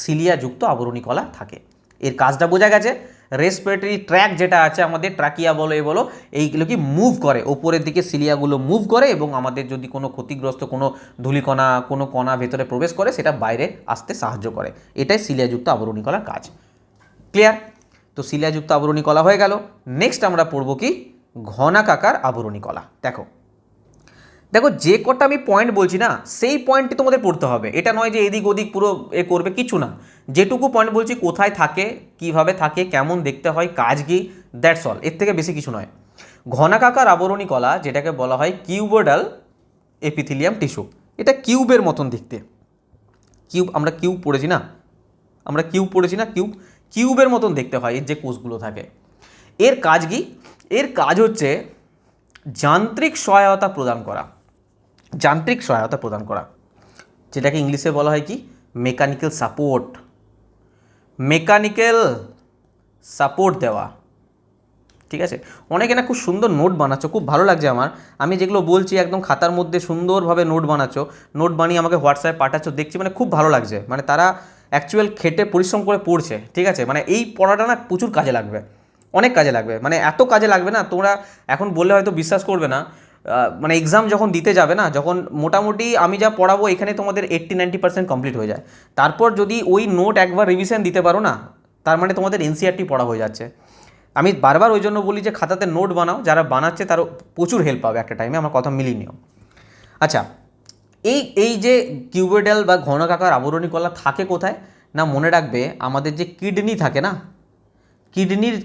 সিলিয়াযুক্ত আবরণী কলা থাকে। এর কাজটা বোঝা গেছে। রেসপিরেটরি ট্র্যাক যেটা আছে আমাদের, ট্রাকিয়া বলো এ বলো, এইগুলো কি মুভ করে, ওপরের দিকে সিলিয়াগুলো মুভ করে এবং আমাদের যদি কোনো ক্ষতিগ্রস্ত কোনো ধূলিকণা, কোনো কণা ভেতরে প্রবেশ করে, সেটা বাইরে আসতে সাহায্য করে। এটাই সিলিয়াযুক্ত আবরণী কলার কাজ। ক্লিয়ার? তো সিলিয়াযুক্ত আবরণী কলা হয়ে গেল। নেক্সট আমরা পড়ব কি, ঘনাকাকার আবরণী কলা। দেখো যে কটা আমি পয়েন্ট বলছি না, সেই পয়েন্টটি তোমাদের পড়তে হবে। এটা নয় যে এদিক ওদিক পুরো করবে, কিছু না। যেটুকু পয়েন্ট বলছি, কোথায় থাকে, কিভাবে থাকে, কেমন দেখতে হয়, কাজ কি, দ্যাটস অল, এর থেকে বেশি কিছু নয়। ঘনাকাকার আবরণী কলা, যেটাকে বলা হয় কিউবয়েডাল এপিথেলিয়াম টিস্যু, এটা কিউবের মতন দেখতে। আমরা কিউব পড়েছি না, কিউবের মতন দেখতে হয় এর যে কোষগুলো থাকে। এর কাজ কি? এর কাজ হচ্ছে যান্ত্রিক সহায়তা প্রদান করা, যেটাকে ইংলিশে বলা হয় কি, মেকানিক্যাল সাপোর্ট দেওয়া। ঠিক আছে, অনেকে না খুব সুন্দর নোট বানাচ্ছ, খুব ভালো লাগছে আমার। আমি যেগুলো বলছি একদম খাতার মধ্যে সুন্দরভাবে নোট বানাচ্ছ, নোট বানিয়ে আমাকে হোয়াটসঅ্যাপে পাঠাচ্ছ, দেখছি মানে খুব ভালো লাগছে। মানে তারা অ্যাকচুয়াল খেটে পরিশ্রম করে পড়ছে। ঠিক আছে, মানে এই পড়াটা না প্রচুর কাজে লাগবে, অনেক কাজে লাগবে, মানে এত কাজে লাগবে না, তোমরা এখন বললে হয়তো বিশ্বাস করবে না। মানে এক্সাম যখন দিতে যাবে না, যখন মোটামুটি আমি যা পড়াবো এখানে তোমাদের 80-90% কমপ্লিট হয়ে যায়, তারপর যদি ওই নোট একবার রিভিশন দিতে পারো না, তার মানে তোমাদের এনসিইআরটি পড়া হয়ে যাচ্ছে। আমি বারবার ওই জন্য বলি যে খাতাতে নোট বানাও, যারা বানাচ্ছে তারও প্রচুর হেল্প পাবে একটা টাইমে, আমার কথা মিলিয়ে নিও। আচ্ছা, এই যে কিউবয়েডাল বা ঘনকাকার আবরণী কলা থাকে কোথায় না, মনে রাখবে আমাদের যে কিডনি থাকে না, কিডনির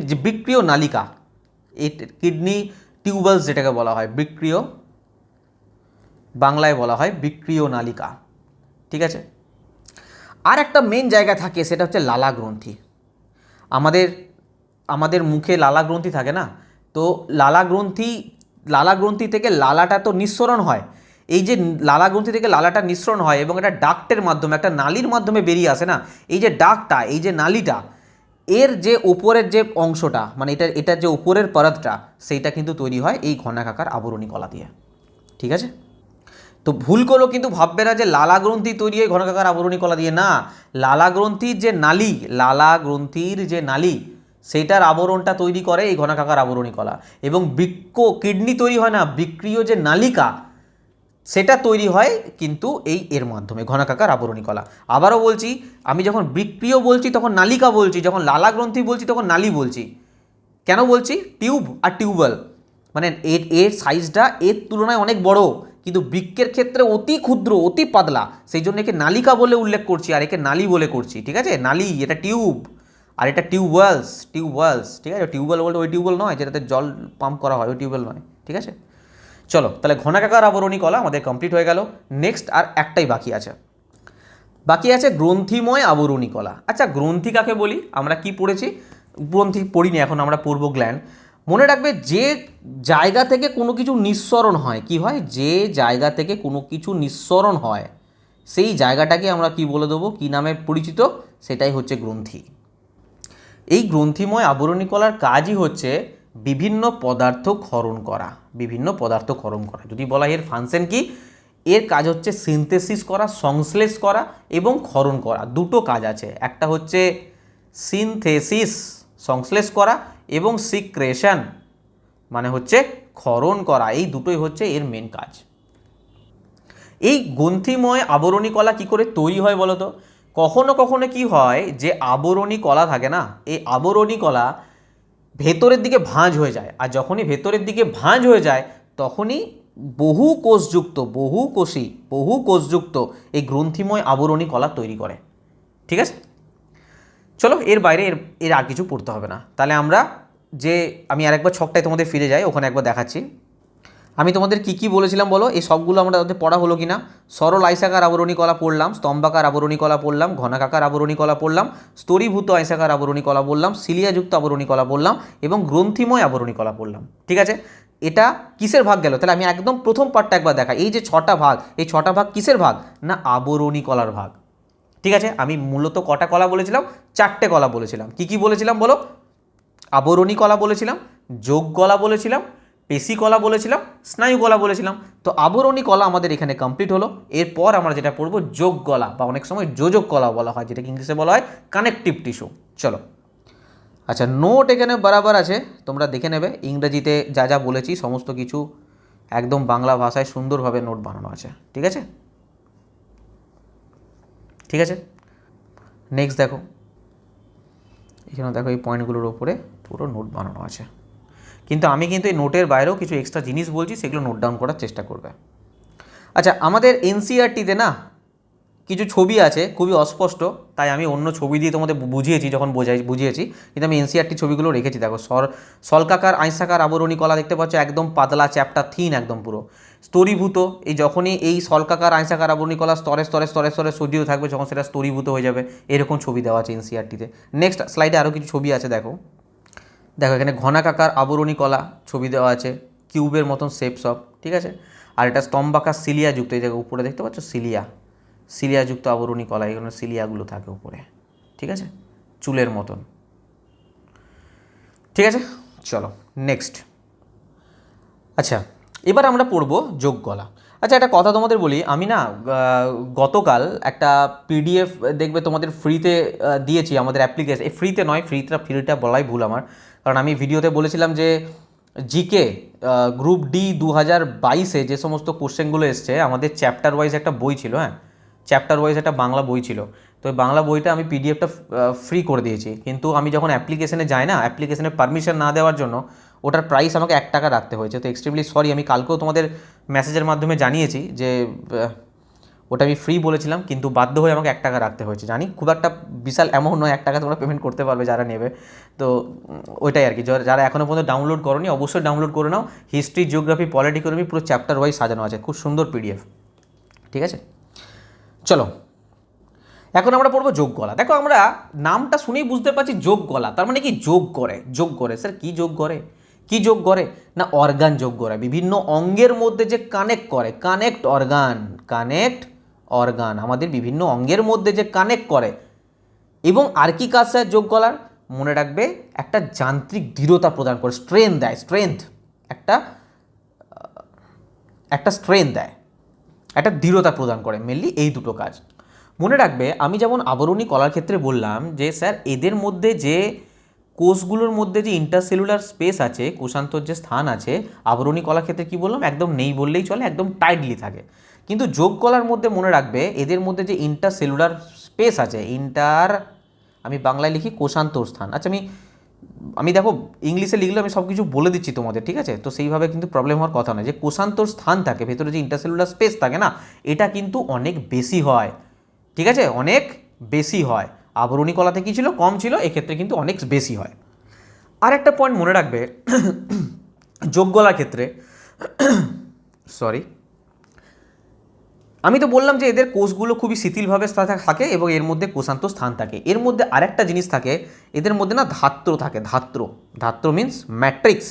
যে বৃক্কীয় নালিকা, এই কিডনি টিউবালস যেটাকে বলা হয়, বাংলায় বলা হয় বৃক্কীয় নালিকা। ঠিক আছে, আর একটা মেন জায়গা থাকে, সেটা হচ্ছে লালা গ্রন্থি। আমাদের মুখে লালা গ্রন্থি থাকে না, তো লালা গ্রন্থি থেকে লালাটা তো নিঃসরণ হয়। এই যে লালা গ্রন্থি থেকে লালাটা নিঃসরণ হয় এবং একটা ডাক্টের মাধ্যমে, একটা নালীর মাধ্যমে বেরিয়ে আসে না, এই যে ডাকটা, এই যে নালীটা, এর যে উপরের যে অংশটা, মানে এটার যে উপরের পরতটা, সেইটা কিন্তু তৈরি হয় এই ঘনাকাকার আবরণী কলা দিয়ে। ঠিক আছে, তো ভুল করলো কিন্তু ভাববে না যে লালা গ্রন্থি তৈরি হয় ঘনকাকার আবরণী কলা দিয়ে, না। লালা গ্রন্থির যে নালী সেইটার আবরণটা তৈরি করে এই ঘনাকাকার আবরণী কলা। এবং বৃক্ক কিডনি তৈরি হয় না, বৃক্রিয় যে নালিকা সেটা তৈরি হয় কিন্তু এর মাধ্যমে ঘনাকাকার আবরণী কলা। আবারও বলছি, আমি যখন বৃক্রিয় বলছি তখন নালিকা বলছি, যখন লালা গ্রন্থি বলছি তখন নালী বলছি। কেন বলছি টিউব আর টিউবওয়েল, মানে এর সাইজটা এর তুলনায় অনেক বড়, কিন্তু বৃক্কের ক্ষেত্রে অতি ক্ষুদ্র, অতি পাতলা, সেই জন্য একে নালিকা বলে উল্লেখ করছি আর একে নালী বলে করছি। ঠিক আছে, নালী, এটা টিউব আর এটা টিউবওয়েলস। ঠিক আছে, টিউবওয়েল বলতে ওই টিউবওয়েল নয় যেটাতে জল পাম্প করা হয়, ওই টিউবওয়েল নয়। ঠিক আছে, চলো তাহলে ঘনাকাকার আবরণী কলা আমাদের কমপ্লিট হয়ে গেল। নেক্সট আর একটাই বাকি আছে, গ্রন্থিময় আবরণী কলা। আচ্ছা, গ্রন্থি কাকে বলি? আমরা কি পড়েছি? গ্রন্থি পড়িনি এখন, আমরা পড়ব গ্ল্যান্ড। মনে রাখবে, যে জায়গা থেকে কোনো কিছু নিঃসরণ হয়, কি হয়? যে জায়গা থেকে কোনো কিছু নিঃসরণ হয় সেই জায়গাটাকে আমরা কি বলে দেবো, কি নামে পরিচিত? সেটাই হচ্ছে গ্রন্থি। এই গ্রন্থিময় আবরণী কলার কাজই হচ্ছে বিভিন্ন পদার্থ ক্ষরণ করা, যদি বলা হয় এর ফাংশন কি, এর কাজ হচ্ছে সিনথেসিস করা, সংশ্লেষ করা এবং ক্ষরণ করা। দুটো কাজ আছে, একটা হচ্ছে সিনথেসিস সংশ্লেষ করা এবং সিক্রেশন মানে হচ্ছে ক্ষরণ করা, এই দুটোই হচ্ছে এর মেন কাজ। এই গ্রন্থিময় আবরণী কলা কি করে তৈরি হয় বলো তো? কখনো কখনো কি হয় যে আবরণী কলা থাকে না, এই আবরণী কলা ভেতরের দিকে ভাঁজ হয়ে যায়, আর যখনই ভেতরের দিকে ভাঁজ হয়ে যায় তখনই বহু কোষযুক্ত এই গ্রন্থিময় আবরণী কলা তৈরি করে। ঠিক আছে, চলো এর বাইরে এর আর কিছু পড়তে হবে না। তাহলে আমি আরেকবার ছকটায় তোমাদের ফিরে যাই, ওখানে একবার দেখাচ্ছি। আমি তোমাদের কি বলেছিলাম বলো, এই সবগুলো আমরা পড়া হলো কি না? সরল আয়সাকার আবরণী কলা পড়লাম, স্তম্ভাকার আবরণী কলা পড়লাম, ঘনাকাকার আবরণী কলা পড়লাম, স্তরীভূত আয়সাকার আবরণী কলা বললাম, সিলিয়াযুক্ত আবরণী কলা বললাম এবং গ্রন্থিময় আবরণী কলা পড়লাম। ঠিক আছে, এটা কিসের ভাগ গেল? তাহলে আমি একদম প্রথম পার্টটা একবার দেখাই। এই যে ছটা ভাগ, এই ছটা ভাগ কিসের ভাগ? না, আবরণী কলার ভাগ। ঠিক আছে, আমি মূলত কটা কলা বলেছিলাম? 4টে কলা বলেছিলাম। কি বলেছিলাম বলো? আবরণী কলা বলেছিলাম, যোগ কলা বলেছিলাম, পেশি কলা বলেছিলাম, স্নায়ু কলা বলেছিলাম। তো আবরণী কলা আমাদের এখানে কমপ্লিট হলো। এরপর আমরা যেটা পড়বো যোগ কলা, বা অনেক সময় যোজক কলা বলা হয়, যেটাকে ইংলিশে বলা হয় কানেকটিভ টিস্যু। চলো, আচ্ছা, নোট এখানে বরাবর আছে, তোমরা দেখে নেবে। ইংরেজিতে যা যা বলেছি সমস্ত কিছু একদম বাংলা ভাষায় সুন্দরভাবে নোট বানানো আছে। ঠিক আছে, নেক্সট দেখো, এখানে দেখো এই পয়েন্টগুলোর ওপরে পুরো নোট বানানো আছে। কিন্তু আমি এই নোটের বাইরেও কিছু এক্সট্রা জিনিস বলছি, সেগুলো নোট ডাউন করার চেষ্টা করবে। আচ্ছা, আমাদের এনসিইআরটিতে না কিছু ছবি আছে খুবই অস্পষ্ট, তাই আমি অন্য ছবি দিয়ে তোমাদের বুঝিয়েছি, যখন বুঝিয়েছি, কিন্তু আমি এনসিইআরটি ছবিগুলো রেখেছি। দেখো, সলকাকার আয়সাকার আবরণী কলা দেখতে পাচ্ছ, একদম পাতলা, চ্যাপ্টার থিন একদম পুরো। স্তরীভূত, এই যখনই এই সলকাকার আয়সাকার আবরণী কলা স্তরে স্তরে স্তরে স্তরে সজ্জিত থাকবে, যখন সেটা স্তরীভূত হয়ে যাবে, এরকম ছবি দেওয়া আছে এনসিইআরটিতে। নেক্সট স্লাইডে আরও কিছু ছবি আছে, দেখো এখানে ঘনাকাকার আবরণী কলা ছবি দেওয়া আছে, কিউবের মতন শেপ সব। ঠিক আছে, আর এটা স্তম্ভাকার সিলিয়াযুক্ত, এই জায়গায় উপরে দেখতে পাচ্ছ সিলিয়াযুক্ত আবরণী কলা, এখানে সিলিয়াগুলো থাকে উপরে। ঠিক আছে, চুলের মতন। ঠিক আছে, চলো নেক্সট। আচ্ছা, এবার আমরা পড়ব যোগ কলা। আচ্ছা, একটা কথা তোমাদের বলি, আমি না গতকাল একটা পিডিএফ দেখবে তোমাদের ফ্রিতে দিয়েছি আমাদের অ্যাপ্লিকেশন। ফ্রিতে নয়, ফ্রিটা বলাই ভুল আমার, কারণ আমি ভিডিওতে বলেছিলাম যে জিকে গ্রুপ ডি 2022-এ যে সমস্ত কোশ্চেনগুলো এসছে, আমাদের চ্যাপ্টার ওয়াইজ একটা বই ছিল, চ্যাপ্টার ওয়াইজ একটা বাংলা বই ছিল। তো ওই বাংলা বইটা আমি পিডিএফটা ফ্রি করে দিয়েছি, কিন্তু আমি যখন অ্যাপ্লিকেশনে যাই না, অ্যাপ্লিকেশনে পারমিশন না দেওয়ার জন্য ওটার প্রাইস আমাকে 1 টাকা রাখতে হয়েছে। তো এক্সট্রিমলি সরি, আমি কালকেও তোমাদের মেসেজের মাধ্যমে জানিয়েছি যে ওটা আমি ফ্রি বলেছিলাম, কিন্তু বাধ্য হয়ে আমাকে 1 টাকা রাখতে হয়েছে। জানি খুব একটা বিশাল অ্যামাউন্ট নয়, 1 টাকা তোমরা পেমেন্ট করতে পারবে যারা নেবে। তো ওইটাই আর কি, যারা এখনও পর্যন্ত ডাউনলোড করোনি অবশ্যই ডাউনলোড করে নাও। হিস্ট্রি, জিওগ্রাফি, পলিটি, ইকোনমি পুরো চ্যাপ্টার ওয়াইজ সাজানো আছে, খুব সুন্দর পিডিএফ। ঠিক আছে, চলো এখন আমরা পড়বো যোগ কলা। দেখো, আমরা নামটা শুনেই বুঝতে পারছি যোগ কলা, তার মানে কি যোগ করে। স্যার কি যোগ করে? না, অর্গান যোগ করে, বিভিন্ন অঙ্গের মধ্যে যে কানেক্ট করে, কানেক্ট অর্গান, আমাদের বিভিন্ন অঙ্গের মধ্যে যে কানেক্ট করে। এবং আর কি কাজ স্যার যোগ কলার? মনে রাখবে, একটা যান্ত্রিক দৃঢ়তা প্রদান করে, একটা স্ট্রেংথ দেয়, একটা দৃঢ়তা প্রদান করে। মেনলি এই দুটো কাজ মনে রাখবে। আমি যেমন আবরণী কলার ক্ষেত্রে বললাম যে স্যার এদের মধ্যে যে কোষগুলোর মধ্যে যে ইন্টারসেলুলার স্পেস আছে, কোষান্তর যে স্থান আছে, আবরণী কলার ক্ষেত্রে কী বললাম, একদম নেই বললেই চলে, একদম টাইটলি থাকে। কিন্তু যোগ কলার মধ্যে মনে রাখবে এদের মধ্যে যে ইন্টারসেলুলার স্পেস আছে, আমি বাংলায় লিখি কোষান্তর স্থান। আচ্ছা, আমি দেখো ইংলিশে লিখলে আমি সব কিছু বলে দিচ্ছি তোমাদের, ঠিক আছে? তো সেইভাবে কিন্তু প্রবলেম হওয়ার কথা নয়। যে কোষান্তর স্থান থাকে, ভেতরে যে ইন্টারসেলুলার স্পেস থাকে না, এটা কিন্তু অনেক বেশি হয়, ঠিক আছে? অনেক বেশি হয়। আবরণী কলাতে কী ছিল, কম ছিল, এক্ষেত্রে কিন্তু অনেক বেশি হয়। আর একটা পয়েন্ট মনে রাখবে যোগ গলার ক্ষেত্রে, সরি, আমি তো বললাম যে এদের কোষগুলো খুবই শিথিলভাবে থাকে এবং এর মধ্যে কোষান্তর স্থান থাকে। এর মধ্যে আরেকটা জিনিস থাকে, এদের মধ্যে না ধাত্র থাকে। ধাত্র মিন্স ম্যাট্রিক্স।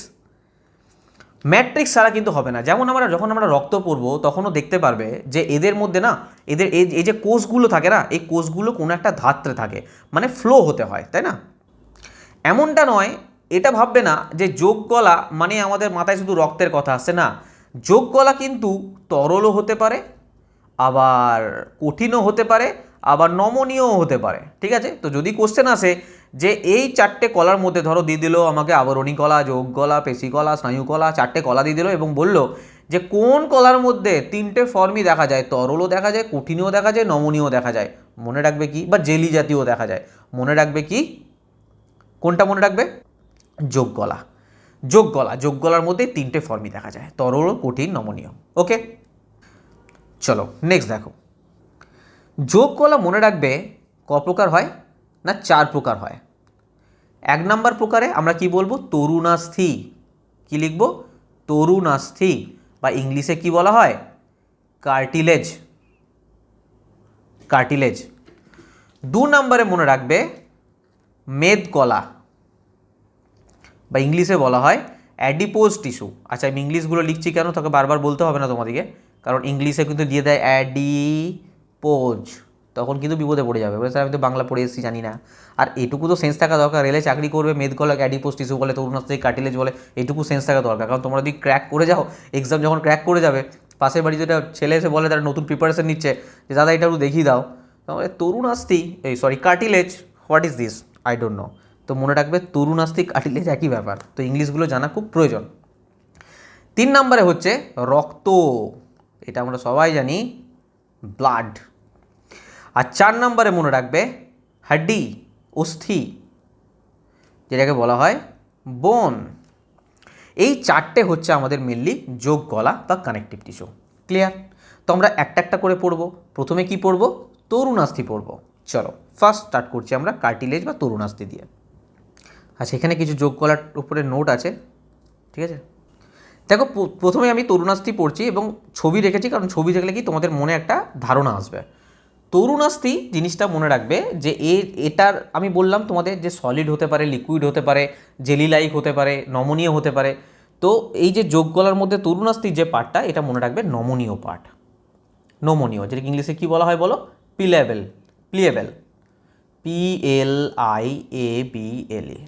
ম্যাট্রিক্স ছাড়া কিন্তু হবে না। যেমন যখন আমরা রক্ত পড়বো তখনও দেখতে পারবে যে এদের মধ্যে না, এদের এই যে কোষগুলো থাকে না, এই কোষগুলো কোনো একটা ধাত্রে থাকে, মানে ফ্লো হতে হয়, তাই না? এমনটা নয়, এটা ভাববে না যে যোগ গলা মানে আমাদের মাথায় শুধু রক্তের কথা আসছে না। যোগ গলা কিন্তু তরলও হতে পারে, আবার কঠিনও হতে পারে, আবার নমনীয়ও হতে পারে, ঠিক আছে? তো যদি কোশ্চেন আসে যে এই 4টে কলার মধ্যে ধরো দিয়ে দিল আমাকে আবরণী কলা, যোগ কলা, পেশি কলা, স্নায়ু কলা, 4টে কলা দিয়ে দিল এবং বলল যে কোন কলার মধ্যে 3টে ফর্মই দেখা যায়, তরলও দেখা যায়, কঠিনও দেখা যায়, নমনীয়ও দেখা যায়, মনে রাখবে কি? বা জেলি জাতীয় দেখা যায়, মনে রাখবে কি? কোনটা মনে রাখবে? যোগ গলা। যোগ গলার মধ্যে 3টে ফর্মই দেখা যায়, তরল, কঠিন, নমনীয়। ওকে, চলো নেক্সট দেখো। যোগ গলা মনে রাখবে ক প্রকার হয় না, 4 প্রকার হয়। 1 নাম্বার প্রকারে আমরা কি বলবো, তরুণাস্থি। কি লিখব? তরুণাস্থি, বা ইংলিশে কি বলা হয়, কার্টিলেজ। 2 নম্বরে মনে রাখবে মেদ কলা, বা ইংলিশে বলা হয় অ্যাডিপোজ টিস্যু। আচ্ছা, আমি ইংলিশগুলো লিখছি কেন, তোকে বারবার বলতে হবে না তোমাদেরকে, কারণ ইংলিশে কিন্তু দিয়ে দেয় অ্যাডিপোজ, তখন কিন্তু বিপদে পড়ে যাবে। বলে স্যার আমি তো বাংলা পড়ে এসেছি, জানি না। আর এটুকু তো সেন্স থাকা দরকার, রেলে চাকরি করবে, মেদ গলাকে অ্যাডিপোজ টিস্যু বলে, তরুণাস্থি কার্টিলেজ বলে, এটুকু সেন্স থাকা দরকার। কারণ তোমরা যদি ক্র্যাক করে যাও, এক্সাম যখন ক্র্যাক করে যাবে, পাশের বাড়ি যেটা ছেলে এসে বলে, তারা নতুন প্রিপারেশন নিচ্ছে, যে দাদা এটা একটু দেখিয়ে দাও, তাহলে তরুণাস্থি, cartilage, what is this, I don't know. তো মনে রাখবে তরুণাস্থি, কার্টিলেজ একই ব্যাপার। তো ইংলিশগুলো জানা খুব প্রয়োজন। 3 নম্বরে হচ্ছে রক্ত, এটা আমরা সবাই জানি, ব্লাড। আর 4 নম্বরে মনে রাখবে হাড্ডি, অস্থি, যেটাকে বলা হয় বোন। এই 4টে হচ্ছে আমাদের মেনলি যোগ গলা বা কানেকটিভ টিস্যু। ক্লিয়ার? তো আমরা একটা একটা করে পড়বো। প্রথমে কি পড়বো? তরুণাস্থি পড়বো। চলো ফার্স্ট স্টার্ট করছি আমরা কার্টিলেজ বা তরুণাস্থি দিয়ে। আচ্ছা, এখানে কিছু যোগ গলার উপরে নোট আছে, ঠিক আছে? দেখো, প্রথমে আমি তরুণাস্থি পড়ছি এবং ছবি রেখেছি, কারণ ছবি দেখলে কি তোমাদের মনে একটা ধারণা আসবে। তরুণাস্থি জিনিসটা মনে রাখবে যে এটার আমি বললাম তোমাদের যে সলিড হতে পারে, লিকুইড হতে পারে, জেলি লাইক হতে পারে, নমনীয় হতে পারে। তো এই যে যোগ গলার মধ্যে তরুণাস্থির যে পার্টটা, এটা মনে রাখবে নমনীয় পার্ট। নমনীয়, যেটা ইংলিশে কী বলা হয় বলো? প্লিয়েবেল। PLIABLE,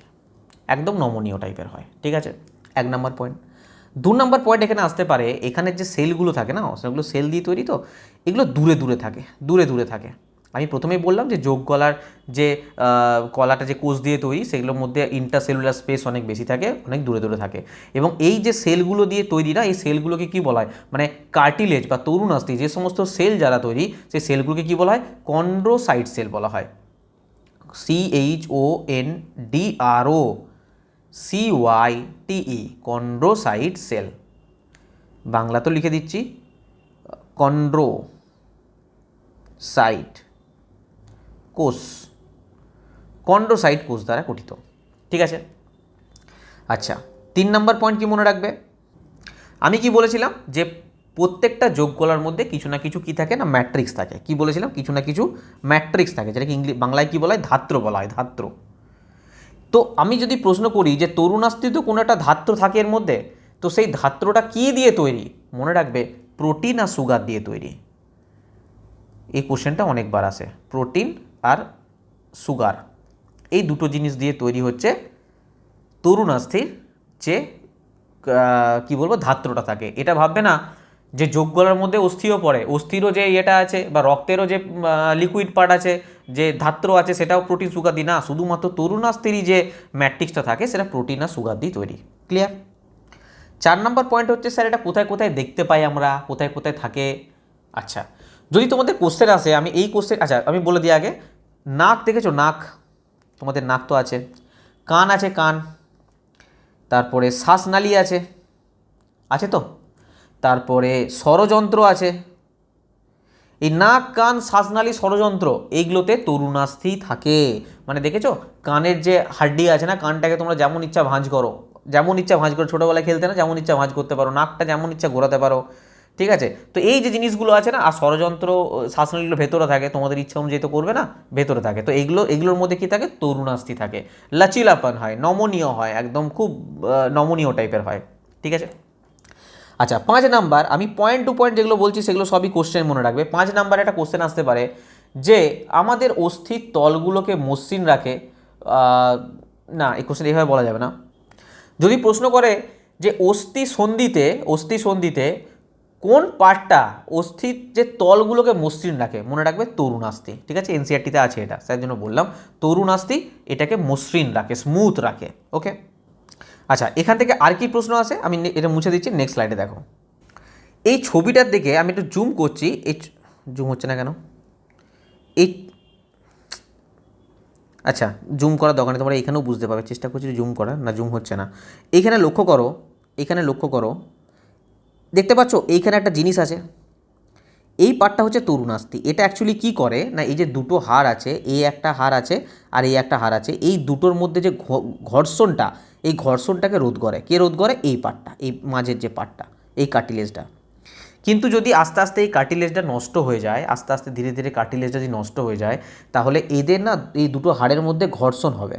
একদম নমনীয় টাইপের হয়, ঠিক আছে? 1 নাম্বার পয়েন্ট। 2 নাম্বার পয়েন্ট এখানে আসতে পারে, এখানের যে সেলগুলো থাকে না, সেগুলো সেল দিয়ে তৈরি, তো এগুলো দূরে থাকে। আমি প্রথমেই বললাম যে যোগ গলার যে কলাটা যে কোষ দিয়ে তৈরি, সেগুলোর মধ্যে ইন্টারসেলুলার স্পেস অনেক বেশি থাকে, অনেক দূরে থাকে। এবং এই যে সেলগুলো দিয়ে তৈরি না, এই সেলগুলোকে কী বলা হয়, মানে কার্টিলেজ বা তরুণাস্থি যে সমস্ত সেল যারা তৈরি, সেই সেলগুলোকে কী বলা হয়? কন্ড্রোসাইট সেল বলা হয়। CHONDROCYTE, chondrocyte sell. বাংলা তো লিখে দিচ্ছি, কন্ড্রোসাইট কোষ, কন্ড্রোসাইট কোষ দ্বারা গঠিত, ঠিক আছে? আচ্ছা, 3 নম্বর পয়েন্ট কি মনে রাখবে? আমি কি বলেছিলাম যে প্রত্যেকটা যোগ গলার মধ্যে কিছু না কিছু কি থাকে না, ম্যাট্রিক্স থাকে। কি বলেছিলাম? কিছু না কিছু ম্যাট্রিক্স থাকে, যেটাকে বাংলায় কি বলা হয়? ধাত্র বলা হয়, ধাত্র। তো আমি যদি প্রশ্ন করি যে তরুণাস্থি তো কোনো একটা ধাত্র থাকে এর মধ্যে, তো সেই ধাত্রটা কী দিয়ে তৈরি? মনে রাখবে প্রোটিন আর সুগার দিয়ে তৈরি। এই কোশ্চেনটা অনেকবার আসে, প্রোটিন আর সুগার, এই দুটো জিনিস দিয়ে তৈরি হচ্ছে তরুণাস্থির যে কী বলবো ধাত্রটা থাকে। এটা ভাববে না যে যোগ গলার মধ্যে অস্থিও পড়ে, অস্থিরও যে ইয়েটা আছে বা রক্তেরও যে লিকুইড পার্ট আছে, যে ধাত্র আছে, সেটাও প্রোটিন সুগার দিয়ে না, শুধুমাত্র তরুণাস্থিরই যে ম্যাট্রিক্সটা থাকে সেটা প্রোটিন আর সুগার দিয়ে তৈরি। ক্লিয়ার? 4 নম্বর পয়েন্ট হচ্ছে স্যার এটা কোথায় কোথায় দেখতে পাই আমরা, কোথায় কোথায় থাকে। আচ্ছা, যদি তোমাদের কোশ্চেন আসে, আমি এই কোশ্চেন, আচ্ছা আমি বলে দিই আগে, নাক দেখেছো? নাক, তোমাদের নাক তো আছে, কান আছে, কান, তারপরে শ্বাসনালী আছে, আছে তো, তারপরে স্বরযন্ত্র আছে। এই নাক, কান, শ্বাসনালী, স্বরযন্ত্র এইগুলোতে তরুণাস্থি থাকে। মানে দেখেছো কানের যে হাড্ডি আছে না, কানটাকে তোমরা যেমন ইচ্ছা ভাঁজ করো, যেমন ইচ্ছা ভাঁজ করো, ছোটোবেলায় খেলতে না, যেমন ইচ্ছা ভাঁজ করতে পারো, নাকটা যেমন ইচ্ছা ঘোরাতে পারো, ঠিক আছে? তো এই যে জিনিসগুলো আছে না, আর স্বরযন্ত্র, শ্বাসনালীগুলো ভেতরে থাকে, তোমাদের ইচ্ছা অনুযায়ী তো করবে না, ভেতরে থাকে। তো এগুলোর মধ্যে কি থাকে? তরুণাস্থি থাকে, লচিলাপন হয়, নমনীয় হয়, একদম খুব নমনীয় টাইপের হয়, ঠিক আছে? আচ্ছা, 5 নাম্বার, আমি পয়েন্ট টু পয়েন্ট যেগুলো বলছি সেগুলো সবই কোশ্চেন মনে রাখবে। 5 নাম্বারে একটা কোশ্চেন আসতে পারে যে আমাদের অস্থির তলগুলোকে মসৃণ রাখে, না এই কোশ্চেন এইভাবে বলা যাবে না। যদি প্রশ্ন করে যে অস্থি সন্ধিতে কোন পার্টটা অস্থির যে তলগুলোকে মসৃণ রাখে, মনে রাখবে তরুণাস্থি, ঠিক আছে? এনসিআরটিতে আছে এটা, তার জন্য বললাম তরুণাস্থি এটাকে মসৃণ রাখে, স্মুথ রাখে। ওকে, আচ্ছা এখান থেকে আর কি প্রশ্ন আসে আমি এটা মুছে দিচ্ছি, নেক্সট স্লাইডে দেখো। এই ছবিটার দিকে আমি একটু জুম করছি, এই জুম হচ্ছে না কেন? এই, আচ্ছা জুম করার দরকার নেই, তোমরা এখানেও বুঝতে পারবে, চেষ্টা করছি জুম করার, না জুম হচ্ছে না। এইখানে লক্ষ্য করো, এখানে লক্ষ্য করো, দেখতে পাচ্ছ এইখানে একটা জিনিস আছে, এই পার্টটা হচ্ছে তরুণাস্থি। এটা অ্যাকচুয়ালি কী করে না, এই যে দুটো হাড় আছে, এই একটা হাড় আছে আর এই একটা হাড় আছে, এই দুটোর মধ্যে যে ঘর্ষণটা, এই ঘর্ষণটাকে রোধ করে। কে রোধ করে? এই পার্টটা, এই মাঝের যে পার্টটা, এই কার্টিলেজটা। কিন্তু যদি আস্তে আস্তে এই কার্টিলেজটা নষ্ট হয়ে যায়, আস্তে আস্তে ধীরে ধীরে কার্টিলেজটা যদি নষ্ট হয়ে যায়, তাহলে এদের না এই দুটো হাড়ের মধ্যে ঘর্ষণ হবে।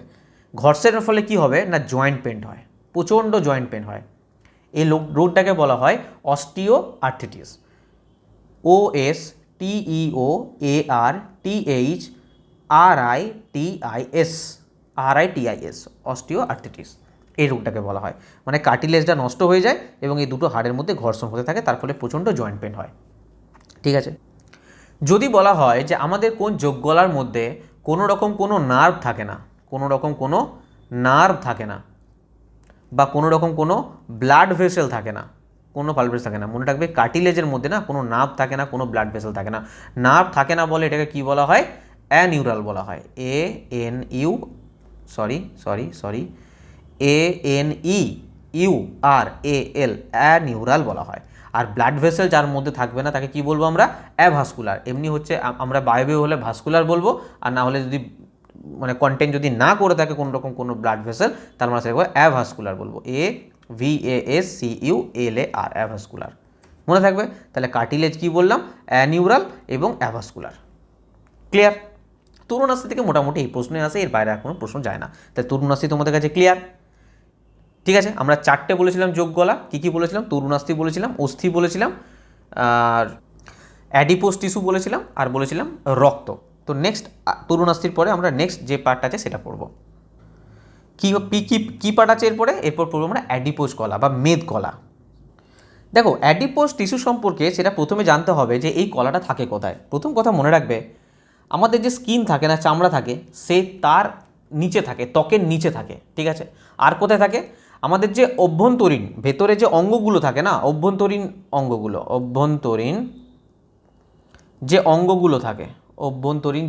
ঘর্ষণের ফলে কি হবে না, জয়েন্ট পেন হয়, প্রচণ্ড জয়েন্ট পেন হয়। এই রোগটাকে বলা হয় osteo arthritis. OSTEOARTHRITIS, osteo arthritis, এই রোগটাকে বলা হয়। মানে কার্টিলেজটা নষ্ট হয়ে যায় এবং এই দুটো হাড়ের মধ্যে ঘর্ষণ হতে থাকে, তার ফলে প্রচণ্ড জয়েন্ট পেন হয়, ঠিক আছে? যদি বলা হয় যে আমাদের কোন যোগগলার মধ্যে কোনো রকম কোনো নার্ভ থাকে না, কোনো রকম কোনো নার্ভ থাকে না, বা কোনো রকম কোনো ব্লাড ভেসেল থাকে না, কোনো ব্লাড ভেসেল থাকে না, মনে রাখবে কার্টিলেজের মধ্যে না কোনো নার্ভ থাকে না, কোনো ব্লাড ভেসেল থাকে না। নার্ভ থাকে না বলে এটাকে কি বলা হয়? অ্যানিউরাল বলা হয়। ANEURAL, অ্যানিউরাল বলা হয়। আর ব্লাড ভেসেল যার মধ্যে থাকবে না তাকে কি বলবো আমরা? অ্যাভাস্কুলার। এমনি হচ্ছে আমরা বায়বীয় হলে ভাস্কুলার বলবো, আর না হলে যদি মানে কন্টেন্ট যদি না করে থাকে কোনো রকম কোনো ব্লাড ভেসেল, তার মানে সেটা অ্যাভাস্কুলার বলবো, AVASCULAR, অ্যাভাস্কুলার। মনে থাকবে? তাহলে কার্টিলেজ কি বললাম? অ্যানিউরাল এবং অ্যাভাস্কুলার। ক্লিয়ার? তরুণাস্থি থেকে মোটামুটি এই প্রশ্নে আসে, এর বাইরে আর কোনো প্রশ্ন যায় না। তাই তরুণাস্থি তোমাদের কাছে ক্লিয়ার? ঠিক আছে, আমরা 4টে বলেছিলাম যোগ গলা, কী কী বলেছিলাম? তরুণাস্থি বলেছিলাম, অস্থি বলেছিলাম, আর অ্যাডিপোজ টিস্যু বলেছিলাম, আর বলেছিলাম রক্ত। তো নেক্সট তরুণাস্থির পরে আমরা নেক্সট যে পার্ট আছে সেটা পড়ব। কী পার্ট আছে এরপর পড়বো আমরা অ্যাডিপোজ কলা বা মেদ কলা। দেখো অ্যাডিপোজ টিস্যু সম্পর্কে সেটা প্রথমে জানতে হবে যে এই কলাটা থাকে কোথায়। প্রথম কথা মনে রাখবে, আমাদের যে স্কিন থাকে না, চামড়া থাকে, সে তার নিচে থাকে, ত্বকের নিচে থাকে, ঠিক আছে? আর কোথায় থাকে? আমাদের যে অভ্যন্তরীণ ভেতরে যে অঙ্গগুলো থাকে না, অভ্যন্তরীণ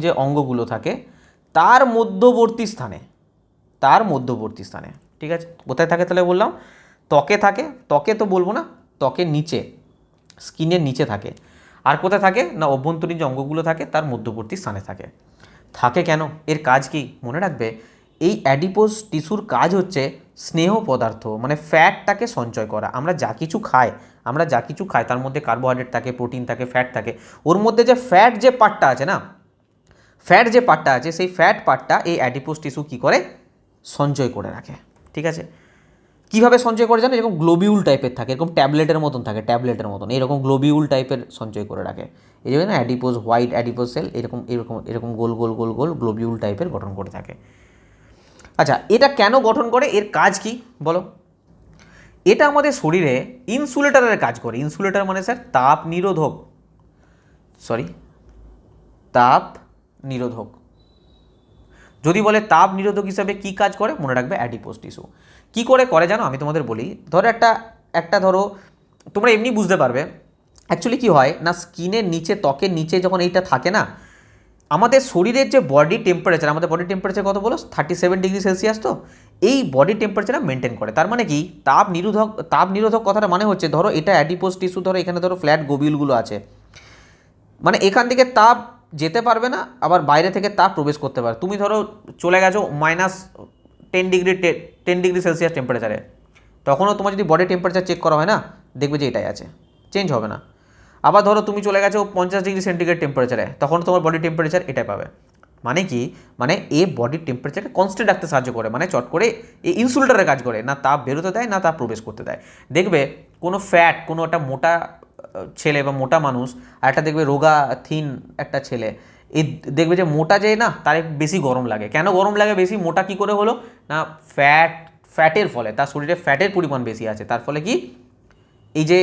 যে অঙ্গগুলো থাকে তার মধ্যবর্তী স্থানে, ঠিক আছে? কোথায় থাকে তাহলে বললাম? ত্বকে থাকে, ত্বকে তো বলবো না, ত্বকের নিচে, স্কিনের নিচে থাকে। আর কোথায় থাকে না, অভ্যন্তরীণ যে অঙ্গগুলো থাকে তার মধ্যবর্তী স্থানে থাকে। কেন? এর কাজ কি? মনে রাখবে, এই অ্যাডিপোজ টিস্যুর কাজ হচ্ছে স্নেহ পদার্থ মানে ফ্যাটটাকে সঞ্চয় করা। আমরা যা কিছু খাই তার মধ্যে কার্বোহাইড্রেট থাকে, প্রোটিন থাকে, ফ্যাট থাকে। ওর মধ্যে যে ফ্যাট যে পার্টটা আছে সেই ফ্যাট পার্টটা এই অ্যাডিপোজ টিস্যু কী করে? সঞ্চয় করে রাখে, ঠিক আছে? কীভাবে সঞ্চয় করে জানো? এরকম গ্লোবিউল টাইপের থাকে, এরকম ট্যাবলেটের মতন এরকম গ্লোবিউল টাইপের সঞ্চয় করে রাখে। এই জন্য না অ্যাডিপোজ, হোয়াইট অ্যাডিপোজ সেল এরকম গোল গ্লোবিউল টাইপের গঠন করে থাকে। আচ্ছা, এটা কেন গঠন করে? এর কাজ কি বলো? এটা আমাদের শরীরে ইনসুলেটরের কাজ করে। ইনসুলেটর মানে স্যার তাপ নিরোধক, সরি তাপ নিরোধক। যদি বলে তাপ নিরোধক হিসাবে কি কাজ করে, মনে রাখবে অ্যাডিপোজ টিস্যু। কী করে করে জানো, আমি তোমাদের বলি। ধরো একটা ধরো তোমরা এমনি বুঝতে পারবে। অ্যাকচুয়ালি কী হয় না, স্কিনের নিচে, ত্বকের নিচে যখন এইটা থাকে না, আমাদের শরীরের যে বডি টেম্পারেচার, আমাদের বডি টেম্পারেচার কত বলো, 37°C। তো এই বডি টেম্পারেচারটা মেনটেন করে। তার মানে কি, তাপ নিরোধক কথাটা মানে হচ্ছে, ধরো এটা অ্যাডিপোজ টিস্যু, ধরো এখানে ধরো ফ্ল্যাট গোবিউলগুলো আছে, মানে এখান থেকে তাপ যেতে পারবে না, আবার বাইরে থেকে তাপ প্রবেশ করতে পারে। তুমি ধরো চলে গেছো -10°C টেম্পারেচারে, তখনও তোমার যদি বডি টেম্পারেচার চেক করা হয় না, দেখবে যে এটাই আছে, চেঞ্জ হবে না। আবার ধরো তুমি চলে গেছো 50°C টেম্পারেচারে, তখন তোমার বডি টেম্পারেচার এটাই পাবে। মানে কি, মানে এ বডির টেম্পারেচারকে কনস্ট্যান্ট রাখতে সাহায্য করে, মানে চট করে এ ইনসুলেটরের কাজ করে, না তাপ বেরোতে দেয় না তাপ প্রবেশ করতে দেয়। দেখবে কোনো ফ্যাট, কোনো একটা মোটা ছেলে বা মোটা মানুষ, আর একটা দেখবে রোগা থিন একটা ছেলে, এই দেখবে যে মোটা যে না, তার বেশি গরম লাগে। কেন গরম লাগে বেশি? মোটা কি করে হলো না, ফ্যাটের ফলে, তার শরীরে ফ্যাটের পরিমাণ বেশি আছে, তার ফলে কি এই যে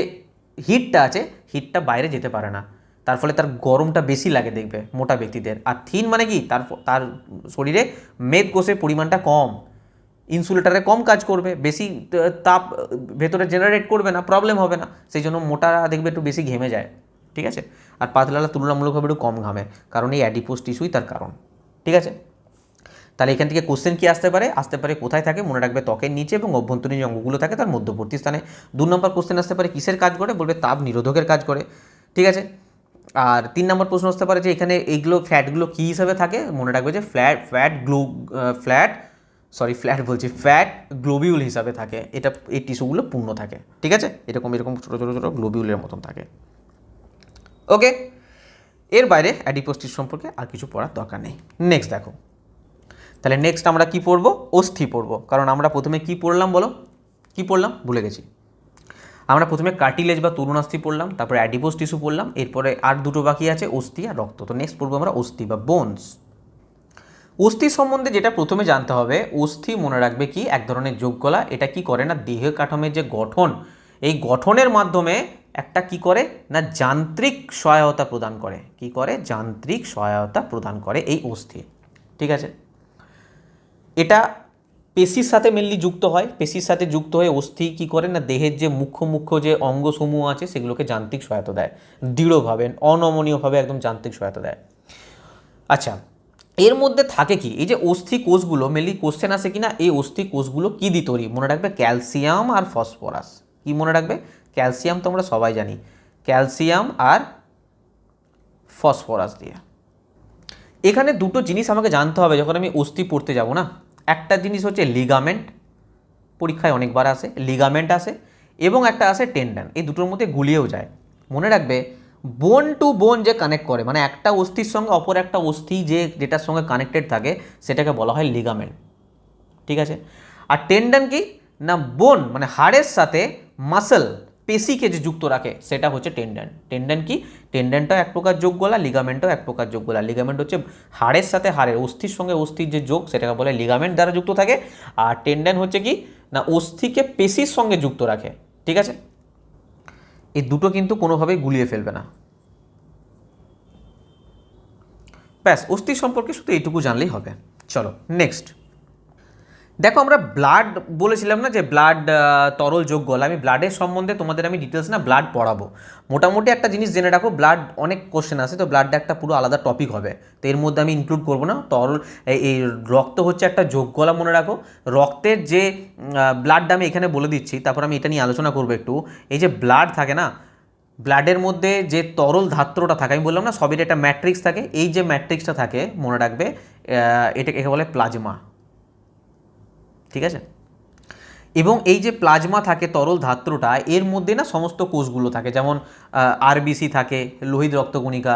হিটটা আছে, হিটটা বাইরে যেতে পারে না, তার ফলে তার গরমটা বেশি লাগে দেখবে মোটা ব্যক্তিদের। আর থিন মানে কি, তার শরীরে মেদ কোষের পরিমাণটা কম, ইনসুলেটরে কম কাজ করবে, বেশি তাপ ভেতরে জেনারেট করবে না, প্রবলেম হবে না। সেই জন্য মোটারা দেখবে একটু বেশি ঘেমে যায়, ঠিক আছে। আর পাতলারা তুলনামূলকভাবে একটু কম ঘামে, কারণ এই অ্যাডিপোজ টিস্যুই তার কারণ, ঠিক আছে। তাহলে এখান থেকে কোশ্চেন কি আসতে পারে কোথায় থাকে, মনে রাখবে ত্বকের নিচে এবং অভ্যন্তরীণ যে অঙ্গগুলো থাকে তার মধ্যবর্তী স্থানে। 2 নম্বর কোশ্চেন আসতে পারে কিসের কাজ করে, বলবে তাপ নিরোধকের কাজ করে, ঠিক আছে। আর 3 নম্বর প্রশ্ন আসতে পারে যে এখানে এইগুলো ফ্যাটগুলো কী হিসাবে থাকে, মনে রাখবে যে ফ্যাট গ্লোবিউল হিসাবে থাকে। এটা এই টিস্যুগুলো পূর্ণ থাকে, ঠিক আছে, এরকম ছোটো ছোটো ছোটো গ্লোবিউলের মতন থাকে। ওকে, এর বাইরে অ্যাডিপোজ টিস্যু সম্পর্কে আর কিছু পড়ার দরকার নেই। নেক্সট দেখো, তাহলে নেক্সট আমরা কি পড়বো, অস্থি পড়বো। কারণ আমরা প্রথমে কি পড়লাম বলো, কি পড়লাম ভুলে গেছি। আমরা প্রথমে কার্টিলেজ বা তরুণাস্থি পড়লাম, তারপরে অ্যাডিপোজ টিস্যু পড়লাম, এরপরে আর দুটো বাকি আছে, অস্থি আর রক্ত। তো নেক্সট পড়বো আমরা অস্থি বা বোনস। অস্থি সম্বন্ধে যেটা প্রথমে জানতে হবে, অস্থি মনে রাখবে কি এক ধরনের যোগকলা। এটা কি করে না, দেহ কাঠামোর যে গঠন, এই গঠনের মাধ্যমে একটা কি করে না, যান্ত্রিক সহায়তা প্রদান করে। কি করে? যান্ত্রিক সহায়তা প্রদান করে এই অস্থি, ঠিক আছে। এটা পেশির সাথে মেনলি যুক্ত হয়, পেশির সাথে যুক্ত হয়ে অস্থি কী করে না, দেহের যে মুখ্য যে অঙ্গসমূহ আছে সেগুলোকে যান্ত্রিক সহায়তা দেয়, দৃঢ়ভাবে অনমনীয়ভাবে একদম যান্ত্রিক সহায়তা দেয়। আচ্ছা, এর মধ্যে থাকে কি, এই যে অস্থি কোষগুলো, মেনলি কোশ্চেন আসে কিনা, এই অস্থি কোষগুলো কী দিয়ে তৈরি, মনে রাখবে ক্যালসিয়াম আর ফসফরাস। কি মনে রাখবে? ক্যালসিয়াম তো আমরা সবাই জানি, ক্যালসিয়াম আর ফসফরাস দিয়ে। এখানে দুটো জিনিস আমাকে জানতে হবে যখন আমি অস্থি পড়তে যাব না। একটা জিনিস হচ্ছে লিগামেন্ট, পরীক্ষায় অনেকবার আসে, লিগামেন্ট আসে, এবং একটা আসে টেন্ডন। এই দুটোর মধ্যে গুলিয়েও যায়। মনে রাখবে বোন টু বোন যে কানেক্ট করে, মানে একটা অস্থির সঙ্গে অপর একটা অস্থি যেটার সঙ্গে কানেক্টেড থাকে সেটাকে বলা হয় লিগামেন্ট, ঠিক আছে। আর টেন্ডন কি না, বোন মানে হাড়ের সাথে মাসল পেশিকে যে যুক্ত রাখে সেটা হচ্ছে টেন্ডন। টেন্ডন কি, টেন্ডনটাও এক প্রকার যোগগলা, লিগামেন্টও এক প্রকার যোগগলা। লিগামেন্ট হচ্ছে হাড়ের সাথে হাড়ের, অস্থির সঙ্গে অস্থির যে যোগ সেটাকে বলে লিগামেন্ট দ্বারা যুক্ত থাকে। আর টেন্ডন হচ্ছে কি না, অস্থিকে পেশির সঙ্গে যুক্ত রাখে, ঠিক আছে। এই দুটো কিন্তু কোনোভাবেই গুলিয়ে ফেলবে না। ব্যাস, অস্থি সম্পর্কে শুধু এইটুকু জানলেই হবে। চলো নেক্সট দেখো, আমরা ব্লাড বলেছিলাম না যে ব্লাড তরল যোগকলা। আমি ব্লাডের সম্বন্ধে তোমাদের আমি ডিটেলস না ব্লাড পড়াবো। মোটামুটি একটা জিনিস জেনে রাখো, ব্লাড অনেক কোশ্চেন আসে, তো ব্লাডটা একটা পুরো আলাদা টপিক হবে, তো এর মধ্যে আমি ইনক্লুড করবো না। তরল এই রক্ত হচ্ছে একটা যোগকলা, মনে রাখো। রক্তের যে ব্লাডটা আমি এখানে বলে দিচ্ছি, তারপর আমি এটা নিয়ে আলোচনা করবো একটু। এই যে ব্লাড থাকে না, ব্লাডের মধ্যে যে তরল ধাত্রটা থাকে, আমি বললাম না সবের একটা ম্যাট্রিক্স থাকে, এই যে ম্যাট্রিক্সটা থাকে মনে রাখবে এটাকে বলে প্লাজমা, ঠিক আছে। এবং এই যে প্লাজমা থাকে তরল ধাত্রটা, এর মধ্যে না সমস্ত কোষগুলো থাকে, যেমন আরবিসি থাকে, লোহিত রক্তকণিকা,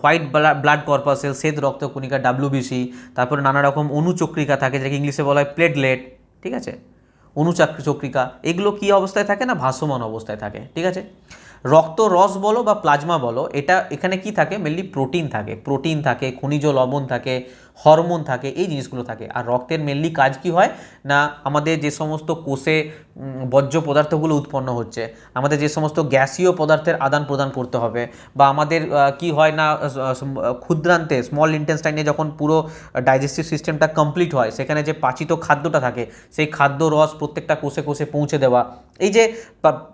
হোয়াইট ব্লাড কর্পাসেল, শ্বেত রক্তকণিকা ডাব্লিউবিসি, তারপরে নানা রকম অনুচক্রিকা থাকে, যেটাকে ইংলিশে বলা হয় প্লেটলেট, ঠিক আছে। অনুচক্রিকা, এগুলো কী অবস্থায় থাকে না, ভাসমান অবস্থায় থাকে, ঠিক আছে। রক্ত রস বলো বা প্লাজমা বলো, এখানে কি থাকে, মেনলি প্রোটিন থাকে, খনিজ লবণ থাকে, হরমোন থাকে, এই জিনিসগুলো থাকে। আর রক্তের মেনলি কাজ কি হয় না, আমাদের যে সমস্ত কোষে বর্জ্য পদার্থগুলো উৎপন্ন হচ্ছে, আমাদের যে সমস্ত গ্যাসীয় পদার্থের আদান প্রদান করতে হবে, বা আমাদের কি হয় না ক্ষুদ্রান্তে স্মল ইন্টেস্টাইনে যখন পুরো ডাইজেস্টিভ সিস্টেমটা কমপ্লিট হয়, সেখানে যে পাচিত খাদ্যটা থাকে সেই খাদ্য রস প্রত্যেকটা কোষে কোষে পৌঁছে দেওয়া, এই যে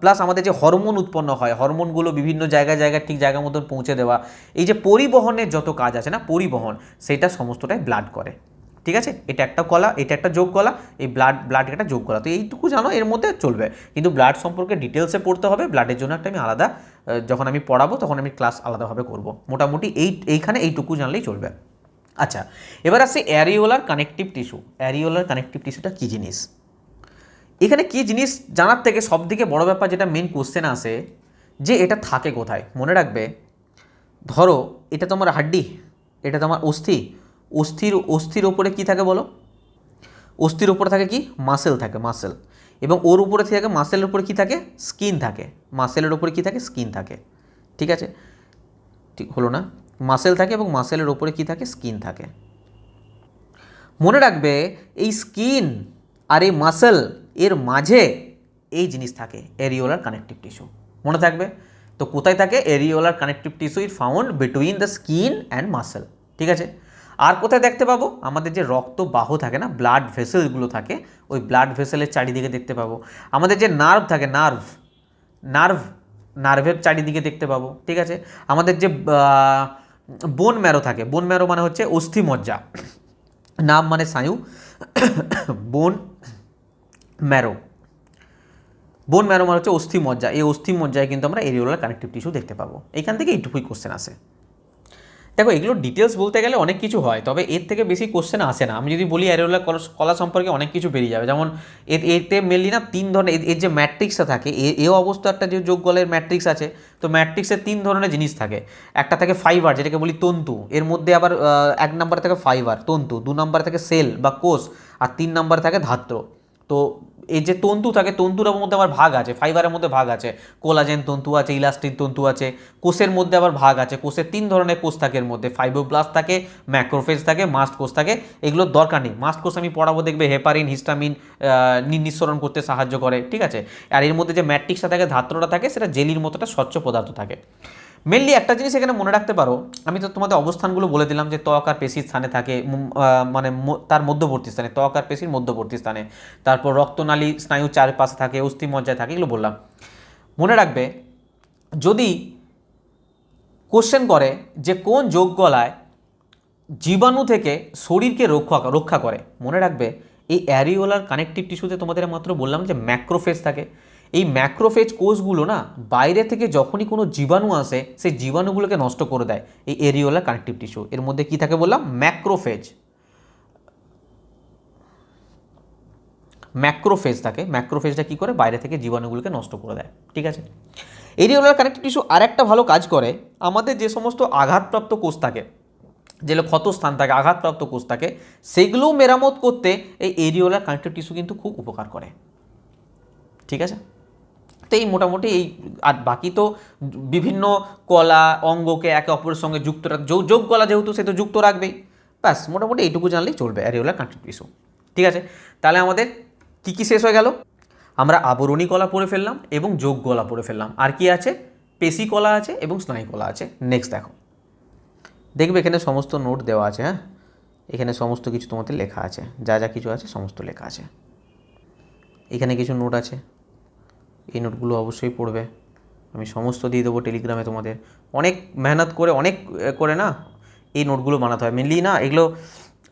প্লাস আমাদের যে হরমোন উৎপন্ন হয়, হরমোনগুলো বিভিন্ন জায়গায় জায়গায় ঠিক জায়গা মতন পৌঁছে দেওয়া, এই যে পরিবহনের যত কাজ আছে না, পরিবহন, সেটা সমস্তটাই ব্লাড করে। ঠিক আছে, এটা একটা কলা, এটা একটা যোগ কলা, এই ব্লাড একটা যোগ কলা। তো এইটুকু জানো, এর মধ্যে চলবে। কিন্তু ব্লাড সম্পর্কে ডিটেলসে পড়তে হবে, ব্লাডের জন্য একটা আমি আলাদা, যখন আমি পড়াবো তখন আমি ক্লাস আলাদাভাবে করব। মোটামুটি এইখানে এইটুকু জানলেই চলবে। আচ্ছা, এবার আসছে areolar connective tissue. Areolar connective টিস্যুটা কী জিনিস? এখানে কী জিনিস জানার থেকে সবথেকে বড় ব্যাপার যেটা মেন কোশ্চেন আসে, যে এটা থাকে কোথায়। মনে রাখবে, ধরো এটা তোমার হাড্ডি, এটা তোমার অস্থি, অস্থির ওপরে কী থাকে বলো? অস্থির ওপরে থাকে কি? মাসেল থাকে, মাসেল। এবং ওর উপরে থাকে, মাসেলের উপরে কী থাকে? স্কিন থাকে। মাসেলের উপরে কী থাকে? স্কিন থাকে। ঠিক আছে, ঠিক হলো না? মাসেল থাকে এবং মাসেলের ওপরে কী থাকে? স্কিন থাকে। মনে রাখবে, এই স্কিন আর এই মাসেল এর মাঝে এই জিনিস থাকে, এরিওলার কানেকটিভ টিস্যু। মনে থাকবে তো? কোথায় থাকে? Areolar connective tissue is found between the skin and muscle. ঠিক আছে, আর কোথায় দেখতে পাবো? আমাদের যে রক্তবাহ থাকে না, ব্লাড ভেসেলগুলো থাকে, ওই ব্লাড ভেসেলের চারিদিকে দেখতে পাবো। আমাদের যে নার্ভ থাকে, নার্ভের চারিদিকে দেখতে পাবো। ঠিক আছে, আমাদের যে বোন ম্যারো থাকে, বোন ম্যারো মানে হচ্ছে অস্থিমজ্জা, নাম মানে স্নায়ু, বোন ম্যারো, বোন ম্যারো মানে হচ্ছে অস্থিমজ্জা। এই অস্থিমজ্জায় কিন্তু আমরা এরিওলার কানেকটিভ টিস্যু দেখতে পাবো। এখান থেকে এইটুকুই কোশ্চেন আসে। দেখো, এগুলো ডিটেলস বলতে গেলে অনেক কিছু হয়, তবে এর থেকে বেশি কোশ্চেন আসে না। আমি যদি বলি অ্যারিওলার কলা সম্পর্কে অনেক কিছু বেরিয়ে যাবে। যেমন এতে মেনলি না 3 ধরনের, এর যে ম্যাট্রিক্সটা থাকে, এ অবস্থা একটা যে যোগ গলের ম্যাট্রিক্স আছে, তো ম্যাট্রিক্সের 3 ধরনের জিনিস থাকে। একটা থাকে ফাইবার, যেটাকে বলি তন্তু, এর মধ্যে আবার 1 নম্বরে থাকে ফাইবার তন্তু, 2 নম্বরে থাকে সেল বা কোষ, আর 3 নম্বরে থাকে ধাত্র। তো এই যে তন্তু থাকে, তন্তুর মধ্যে আবার ভাগ আছে, ফাইবারের মধ্যে ভাগ আছে, কোলাজেন তন্তু আছে, ইলাস্টিন তন্তু আছে। কোষের মধ্যে আবার ভাগ আছে, কোষের 3 ধরনের কোষ থাকে, এর মধ্যে ফাইব্রোব্লাস্ট থাকে, ম্যাক্রোফেজ থাকে, মাস্ট কোষ থাকে। এগুলোর দরকার নেই, মাস্ট কোষ আমি পড়াবো, দেখবে হেপারিন হিস্টামিন নিঃসরণ করতে সাহায্য করে। ঠিক আছে, আর এর মধ্যে যে ম্যাট্রিক্সটা থাকে, ধাত্রটা থাকে, সেটা জেলির মতো একটা স্বচ্ছ পদার্থ থাকে। মেনলি একটা জিনিস এখানে মনে রাখতে পারো, আমি তো তোমাদের অবস্থানগুলো বলে দিলাম, যে ত্বক আর পেশির স্থানে থাকে, মানে তার মধ্যবর্তী স্থানে, ত্বক আর পেশির মধ্যবর্তী স্থানে। তারপর রক্তনালী স্নায়ু চারপাশে থাকে, অস্থিমজ্জায় থাকে, এগুলো বললাম। মনে রাখবে, যদি কোশ্চেন করে যে কোন যোগ গলায় জীবাণু থেকে শরীরকে রক্ষা করে, মনে রাখবে এই অ্যারিওলার কানেকটিভ টিস্যুতে তোমাদের মাত্র বললাম যে ম্যাক্রোফেজ থাকে। এই ম্যাক্রোফেজ কোষগুলো না বাইরে থেকে যখনই কোনো জীবাণু আসে, সেই জীবাণুগুলোকে নষ্ট করে দেয় এই অ্যারিওলার কানেকটিভ টিস্যু। এর মধ্যে কি থাকে বললাম? ম্যাক্রোফেজ থাকে। ম্যাক্রোফেজটা কী করে? বাইরে থেকে জীবাণুগুলোকে নষ্ট করে দেয়। ঠিক আছে, এরিওলার কানেকটিভ টিস্যু আরেকটা ভালো কাজ করে, আমাদের যে সমস্ত আঘাতপ্রাপ্ত কোষ থাকে, যেগুলো ক্ষতস্থান থাকে, আঘাতপ্রাপ্ত কোষ থাকে, সেগুলোও মেরামত করতে এই এরিওলার কানেকটিভ টিস্যু কিন্তু খুব উপকার করে। ঠিক আছে, তো এই মোটামুটি এই, আর বাকি তো বিভিন্ন কলা অঙ্গকে একে অপরের সঙ্গে যুক্ত যোগ কলা যেহেতু, সে তো যুক্ত রাখবেই। ব্যাস, মোটামুটি এইটুকু জানলেই চলবে অ্যারিওলার কানেকটিভ টিস্যু। ঠিক আছে, তাহলে আমাদের কী কী শেষ হয়ে গেল? আমরা আবরণী কলা পড়ে ফেললাম এবং যোগ কলা পড়ে ফেললাম। আর কি আছে? পেশি কলা আছে এবং স্নায়ু কলা আছে। নেক্সট দেখো, দেখবে এখানে সমস্ত নোট দেওয়া আছে। হ্যাঁ, এখানে সমস্ত কিছু তোমাদের লেখা আছে, যা যা কিছু আছে সমস্ত লেখা আছে। এখানে কিছু নোট আছে, এই নোটগুলো অবশ্যই পড়বে। আমি সমস্ত দিয়ে দেবো টেলিগ্রামে তোমাদের। অনেক মেহনত করে, অনেক করে না এই নোটগুলো বানাতে হয়। মেনলি না এগুলো,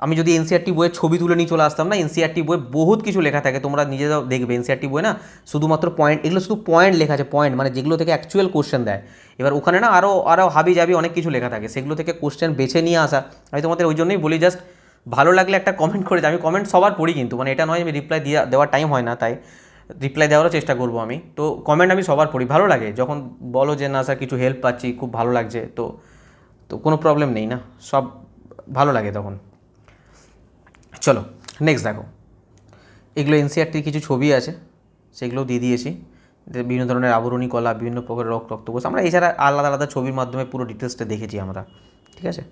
আমি যদি এনসিআরটি বইয়ের ছবি তুলে নিয়ে চলে আসতাম না, এনসিআরটি বইয়ে বহুত কিছু লেখা থাকে, তোমরা নিজেরাও দেখবে। এনসিআরটি বই না শুধুমাত্র পয়েন্ট, এগুলো শুধু পয়েন্ট লেখা আছে, পয়েন্ট মানে যেগুলো থেকে অ্যাকচুয়াল কোশ্চেন দেয়। এবার ওখানে না আরও হাবি জাবি অনেক কিছু লেখা থাকে, সেগুলো থেকে কোশ্চেন বেছে নিয়ে আসা। আমি তোমাদের ওই জন্যই বলি, জাস্ট ভালো লাগলে একটা কমেন্ট করে, আমি কমেন্ট সবার পড়ি কিন্তু, মানে এটা নয় আমি রিপ্লাই দেওয়ার টাইম হয় না, তাই রিপ্লাই দেওয়ারও চেষ্টা করবো আমি। তো কমেন্ট আমি সবার পড়ি, ভালো লাগে যখন বলো যে না স্যার কিছু হেল্প পাচ্ছি, খুব ভালো লাগছে, তো তো কোনো প্রবলেম নেই না, সব ভালো লাগে তখন। চলো নেক্সট দেখো, এগুলো এনসিআরটির কিছু ছবি আছে, সেগুলোও দিয়ে দিয়েছি। বিভিন্ন ধরনের আবরণী কলা, বিভিন্ন প্রকারের রক্তকোষ, আমরা এছাড়া আলাদা আলাদা ছবির মাধ্যমে পুরো ডিটেলসটা দেখেছি আমরা। ঠিক আছে,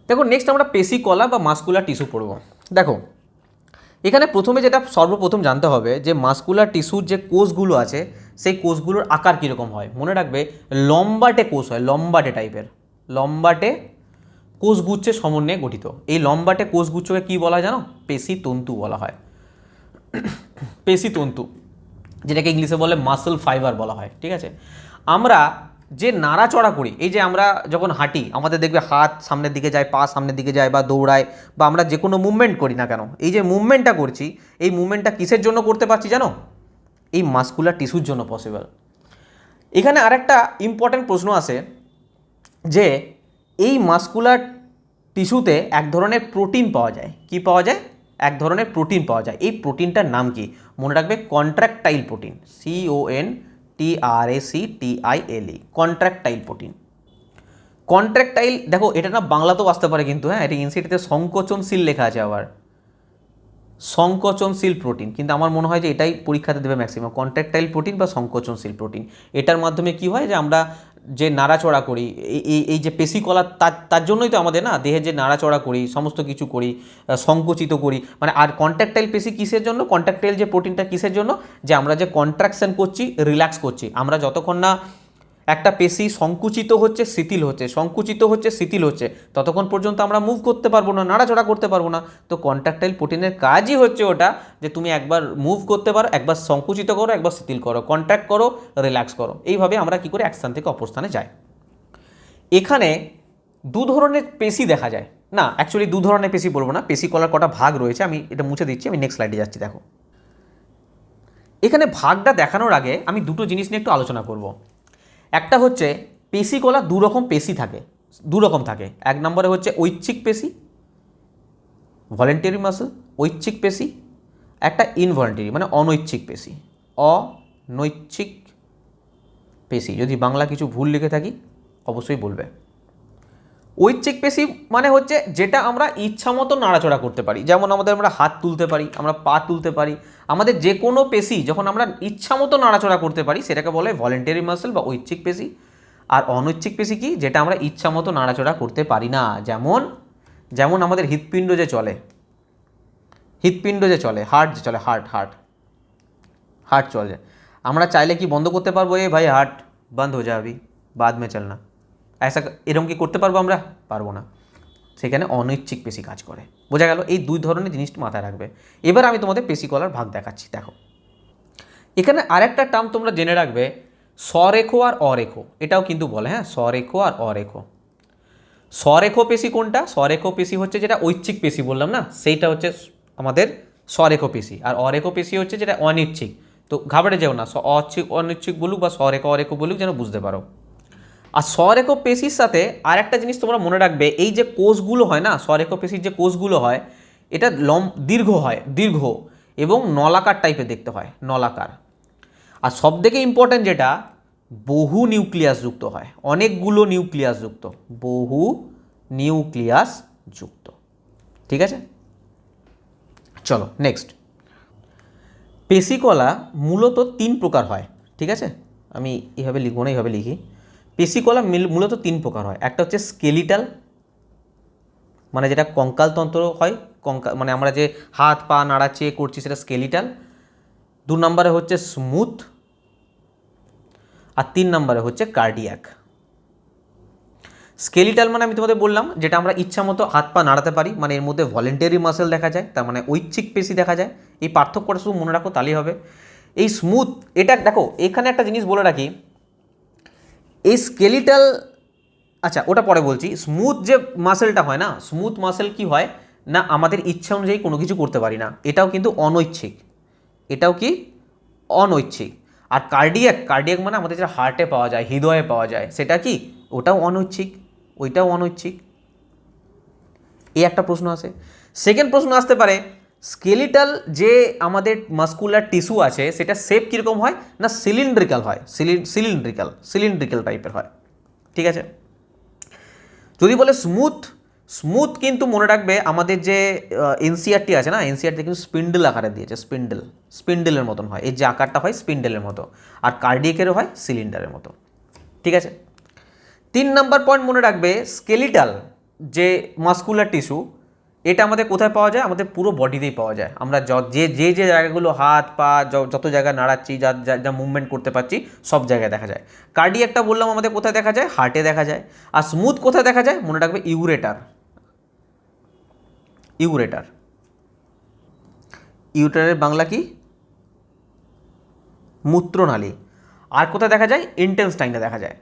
দেখো নেক্সট আমরা পেশি কলা বা মাসকুলার টিস্যু পড়ব। দেখো এখানে প্রথমে যেটা সর্বপ্রথম জানতে হবে যে মাসকুলার টিস্যুর যে কোষগুলো আছে সেই কোষগুলোর আকার কীরকম হয়। মনে রাখবে লম্বাটে কোষ হয়, লম্বাটে টাইপের, লম্বাটে কোষগুচ্ছের সমন্বয়ে গঠিত। এই লম্বাটে কোষগুচ্ছকে কী বলা হয় জানো? পেশিতন্তু বলা হয়। পেশিতন্তু, যেটাকে ইংলিশে বলে মাসল ফাইবার বলা হয়। ঠিক আছে, আমরা যে নাড়াচড়া করি, এই যে আমরা যখন হাঁটি আমাদের দেখবে হাত সামনের দিকে যায়, পা সামনের দিকে যায়, বা দৌড়ায়, বা আমরা যে কোনো মুভমেন্ট করি না কেন, এই যে মুভমেন্টটা করছি, এই মুভমেন্টটা কিসের জন্য করতে পারছি জানো? এই মাসকুলার টিস্যুর জন্য পসিবল। এখানে আরেকটা ইম্পর্ট্যান্ট প্রশ্ন আসে যে এই মাসকুলার টিস্যুতে এক ধরনের প্রোটিন পাওয়া যায়। কি পাওয়া যায়? এক ধরনের প্রোটিন পাওয়া যায়। এই প্রোটিনটার নাম কি? মনে রাখবে কন্ট্রাকটাইল প্রোটিন, CONTRACTILE, কন্ট্রাকটাইল প্রোটিন। কন্ট্রাকটাইল, দেখো এটা না বাংলাতেও আসতে পারে কিন্তু, হ্যাঁ এটা এনসিটিতে সংকোচনশীল লেখা আছে, আবার সংকোচনশীল প্রোটিন, কিন্তু আমার মনে হয় যে এটাই পরীক্ষাতে দেবে ম্যাক্সিমাম, কন্ট্রাকটাইল প্রোটিন বা সংকোচনশীল প্রোটিন। এটার মাধ্যমে কি হয় যে আমরা যে নাড়াচড়া করি, এই যে পেশিকলা, তার জন্যই তো আমাদের না দেহে যে নাড়াচড়া করি, সমস্ত কিছু করি, সংকুচিত করি, মানে আর কন্ট্রাকটাইল পেশি কিসের জন্য? কন্ট্রাকটাইল যে প্রোটিনটা কিসের জন্য? যে আমরা যে কন্ট্রাকশন করছি, রিল্যাক্স করছি, আমরা যতক্ষণ না একটা পেশি সংকুচিত হচ্ছে, শিথিল হচ্ছে, সংকুচিত হচ্ছে, শিথিল হচ্ছে, ততক্ষণ পর্যন্ত আমরা মুভ করতে পারবো না, নাড়াচড়া করতে পারবো না। তো কন্ট্রাকটাইল প্রোটিনের কাজই হচ্ছে ওটা, যে তুমি একবার মুভ করতে পারো, একবার সংকুচিত করো, একবার শিথিল করো, কন্ট্রাক্ট করো, রিল্যাক্স করো। এইভাবে আমরা কি করে এক স্থান থেকে অপর স্থানে যাই। এখানে দু ধরনের পেশি দেখা যায়, না অ্যাকচুয়ালি দু ধরনের পেশি বলবো না, পেশি কলার কটা ভাগ রয়েছে, আমি এটা মুছে দিচ্ছি, আমি নেক্সট স্লাইডে যাচ্ছি। দেখো এখানে ভাগটা দেখানোর আগে আমি দুটো জিনিস নিয়ে একটু আলোচনা করব। একটা হচ্ছে পেশিকলা, দু রকম পেশি থাকে, দু রকম থাকে। এক নম্বরে হচ্ছে ঐচ্ছিক পেশি, ভলেন্টারি মাসল, ঐচ্ছিক পেশি। একটা ইনভলেন্টারি মানে অনৈচ্ছিক পেশি, অনৈচ্ছিক পেশি। যদি বাংলা কিছু ভুল লিখে থাকি অবশ্যই বলবে। ঐচ্ছিক পেশি মানে হচ্ছে যেটা আমরা ইচ্ছা মতো নাড়াচড়া করতে পারি, যেমন আমরা হাত তুলতে পারি, আমরা পা তুলতে পারি, আমাদের যে কোনো পেশি যখন আমরা ইচ্ছা মতো নাড়াচড়া করতে পারি সেটাকে বলে ভলেন্টারি মাসল বা ঐচ্ছিক পেশি। আর অনৈচ্ছিক পেশি কি? যেটা আমরা ইচ্ছা মতো নাড়াচড়া করতে পারি না, যেমন যেমন আমাদের হৃৎপিণ্ড যে চলে, হৃৎপিণ্ড যে চলে, হার্ট যে চলে, হার্ট হার্ট হার্ট চলে, আমরা চাইলে কি বন্ধ করতে পারবো? এ ভাই হার্ট বন্ধ হয়ে যাবি, বাদ মে চলনা, ऐसा এরকম কি করতে পারবো? আমরা পারবো না। সেখানে অনৈচ্ছিক পেশি কাজ করে। বোঝা গেল? এই দুই ধরনের জিনিসটা মাথায় রাখবে। এবার আমি তোমাদের পেশিকলার ভাগ দেখাচ্ছি। দেখো এখানে আরেকটা টার্ম তোমরা জেনে রাখবে, স্বরেখো আর অরেখো, এটাও কিন্তু বলে, হ্যাঁ স্বরেখো আর অরেখো। স্বরেখো পেশি কোনটা? স্বরেখো পেশি হচ্ছে যেটা ঐচ্ছিক পেশি বললাম না, সেইটা হচ্ছে আমাদের স্বরেখো পেশি। আর অরেখো পেশি হচ্ছে যেটা অনিচ্ছিক। তো ঘাবড়ে যেও না, অনিচ্ছিক বলুক বা স্বরেখো অরেখো বলুক, যেন বুঝতে পারো। আর স্বরেখো পেশির সাথে আর একটা জিনিস তোমরা মনে রাখবে, এই যে কোষগুলো হয় না, স্বরেখো পেশির যে কোষগুলো হয়, এটা দীর্ঘ হয়, দীর্ঘ এবং নলাকার টাইপের দেখতে হয়, নলাকার। আর সবথেকে ইম্পর্ট্যান্ট যেটা, বহু নিউক্লিয়াস যুক্ত হয়, অনেকগুলো নিউক্লিয়াস যুক্ত, বহু নিউক্লিয়াস যুক্ত। ঠিক আছে, চলো নেক্সট। পেশিকলা মূলত তিন প্রকার হয়। ঠিক আছে, আমি এইভাবে লিখবো না, এইভাবে লিখি। পেশিকলা মূলত তিন প্রকার হয়। একটা হচ্ছে স্কেলিটাল, মানে যেটা কঙ্কালতন্ত্র হয়, মানে আমরা যে হাত পা নাড়াচ্ছে করছি সেটা স্কেলিটাল। দু নম্বরে হচ্ছে স্মুথ, আর তিন নম্বরে হচ্ছে কার্ডিয়াক। স্কেলিটাল মানে আমি তোমাদের বললাম যেটা আমরা ইচ্ছা মতো হাত পা নাড়াতে পারি, মানে এর মধ্যে ভলেন্টারি মাসেল দেখা যায়, তার মানে ঐচ্ছিক পেশি দেখা যায়। এই পার্থক্যটা শুধু মনে রাখো, তাহলেই হবে। এই স্মুথ, এটা দেখো এখানে একটা জিনিস বলে রাখি, এই স্কেলিটাল, আচ্ছা ওটা পরে বলছি। স্মুথ যে মাসেলটা হয় না, স্মুথ মাসেল কি হয় না, আমাদের ইচ্ছা অনুযায়ী কোনো কিছু করতে পারি না, এটাও কিন্তু অনৈচ্ছিক, এটাও কি অনৈচ্ছিক। আর কার্ডিয়াক, কার্ডিয়াক মানে আমাদের যেটা হার্টে পাওয়া যায়, হৃদয়ে পাওয়া যায়, সেটা কি? ওটাও অনৈচ্ছিক, ওইটাও অনৈচ্ছিক। এই একটা প্রশ্ন আসে। সেকেন্ড প্রশ্ন আসতে পারে, স্কেলিটাল যে আমাদের মাসকুলার টিস্যু আছে সেটা শেপ কীরকম হয় না, সিলিন্ড্রিক্যাল হয়, সিলিন্ড্রিক্যাল টাইপের হয়। ঠিক আছে, যদি বলে স্মুথ, স্মুথ কিন্তু মনে রাখবে আমাদের যে এনসিআরটি আছে না, এনসিআরটি কিন্তু স্পিন্ডেল আকারে দিয়েছে, স্পিন্ডেলের মতন হয়, এই যে আকারটা হয় স্পিন্ডেলের মতো। আর কার্ডিয়াকেরও হয় সিলিন্ডারের মতো। ঠিক আছে, তিন নাম্বার পয়েন্ট মনে রাখবে, স্কেলিটাল যে মাসকুলার টিস্যু, এটা আমাদের কোথায় পাওয়া যায়? আমাদের পুরো বডিতেই পাওয়া যায়। আমরা যে যে যে জায়গাগুলো হাত পা যত জায়গায় নাড়াচ্ছি, যা যা যা মুভমেন্ট করতে পারছি, সব জায়গায় দেখা যায়। কার্ডিয়াকটা বললাম আমাদের কোথায় দেখা যায়? হার্টে দেখা যায়। আর স্মুথ কোথায় দেখা যায়? মনে রাখবে ইউরেটার। ইউরেটার, ইউরেটারের বাংলা কি? মূত্রনালী। আর কোথায় দেখা যায়? ইন্টেস্টাইনে দেখা যায়,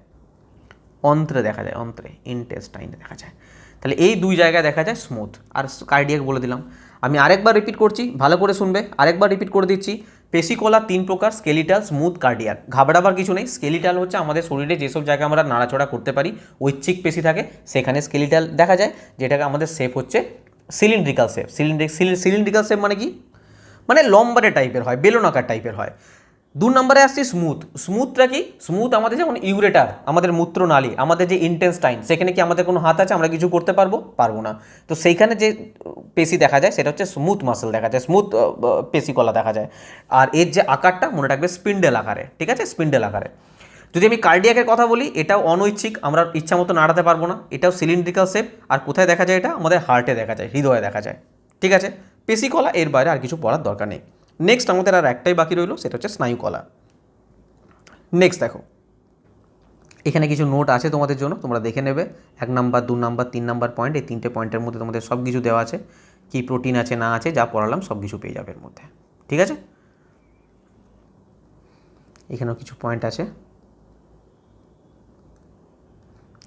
অন্ত্রে দেখা যায়, অন্ত্রে, ইন্টেস্টাইনে দেখা যায়। তাহলে এই দুই জায়গায় দেখা যায় স্মুথ। আর কার্ডিয়াক বলে দিলাম। আমি আরেকবার রিপিট করছি, ভালো করে শুনবে, আরেকবার রিপিট করে দিচ্ছি। পেশিকলা 3 প্রকার: স্কেলিটাল, স্মুথ, কার্ডিয়াক। ঘাবড়াবার কিছু নেই। স্কেলিটাল হচ্ছে আমাদের শরীরে যেসব জায়গায় আমরা নাড়াচড়া করতে পারি, ঐচ্ছিক পেশি থাকে, সেখানে স্কেলিটাল দেখা যায়, যেটাকে আমাদের শেপ হচ্ছে সিলিন্ড্রিক্যাল শেপ। সিলিন্ড্রিক্যাল শেপ মানে কি? মানে লম্বাটে টাইপের হয়, বেলুনাকার টাইপের হয়। 2 নম্বরে আসছি স্মুথ। স্মুথটা কি? স্মুথ আমাদের যেমন ইউরেটার, আমাদের মূত্রনালী, আমাদের যে ইন্টেস্টাইন, সেখানে কি আমাদের কোনো হাত আছে? আমরা কিছু করতে পারবো? পারবো না। তো সেইখানে যে পেশি দেখা যায় সেটা হচ্ছে স্মুথ মাসেল দেখা যায়, স্মুথ পেশিকলা দেখা যায়। আর এর যে আকারটা মনে রাখবে স্পিন্ডেল আকারে, ঠিক আছে? স্পিন্ডেল আকারে। যদি আমি কার্ডিয়াকের কথা বলি, এটাও অনৈচ্ছিক, আমরা ইচ্ছা মতো নাড়াতে পারবো না। এটাও সিলিন্ড্রিক্যাল শেপ। আর কোথায় দেখা যায়? এটা আমাদের হার্টে দেখা যায়, হৃদয়ে দেখা যায়, ঠিক আছে? পেশিকলা, এর বাইরে আর কিছু পড়ার দরকার নেই। নেক্সট আমাদের আর একটাই বাকি রইল, সেটা হচ্ছে স্নায়ুকলা। নেক্সট দেখো, এখানে কিছু নোট আছে তোমাদের জন্য, তোমরা দেখে নেবে। 1 নাম্বার, 2 নাম্বার, 3 নাম্বার পয়েন্ট, এই 3টে পয়েন্টের মধ্যে তোমাদের সব কিছু দেওয়া আছে। কী প্রোটিন আছে না আছে, যা পড়ালাম সব কিছু পেয়ে যাবে এর মধ্যে, ঠিক আছে? এখানেও কিছু পয়েন্ট আছে,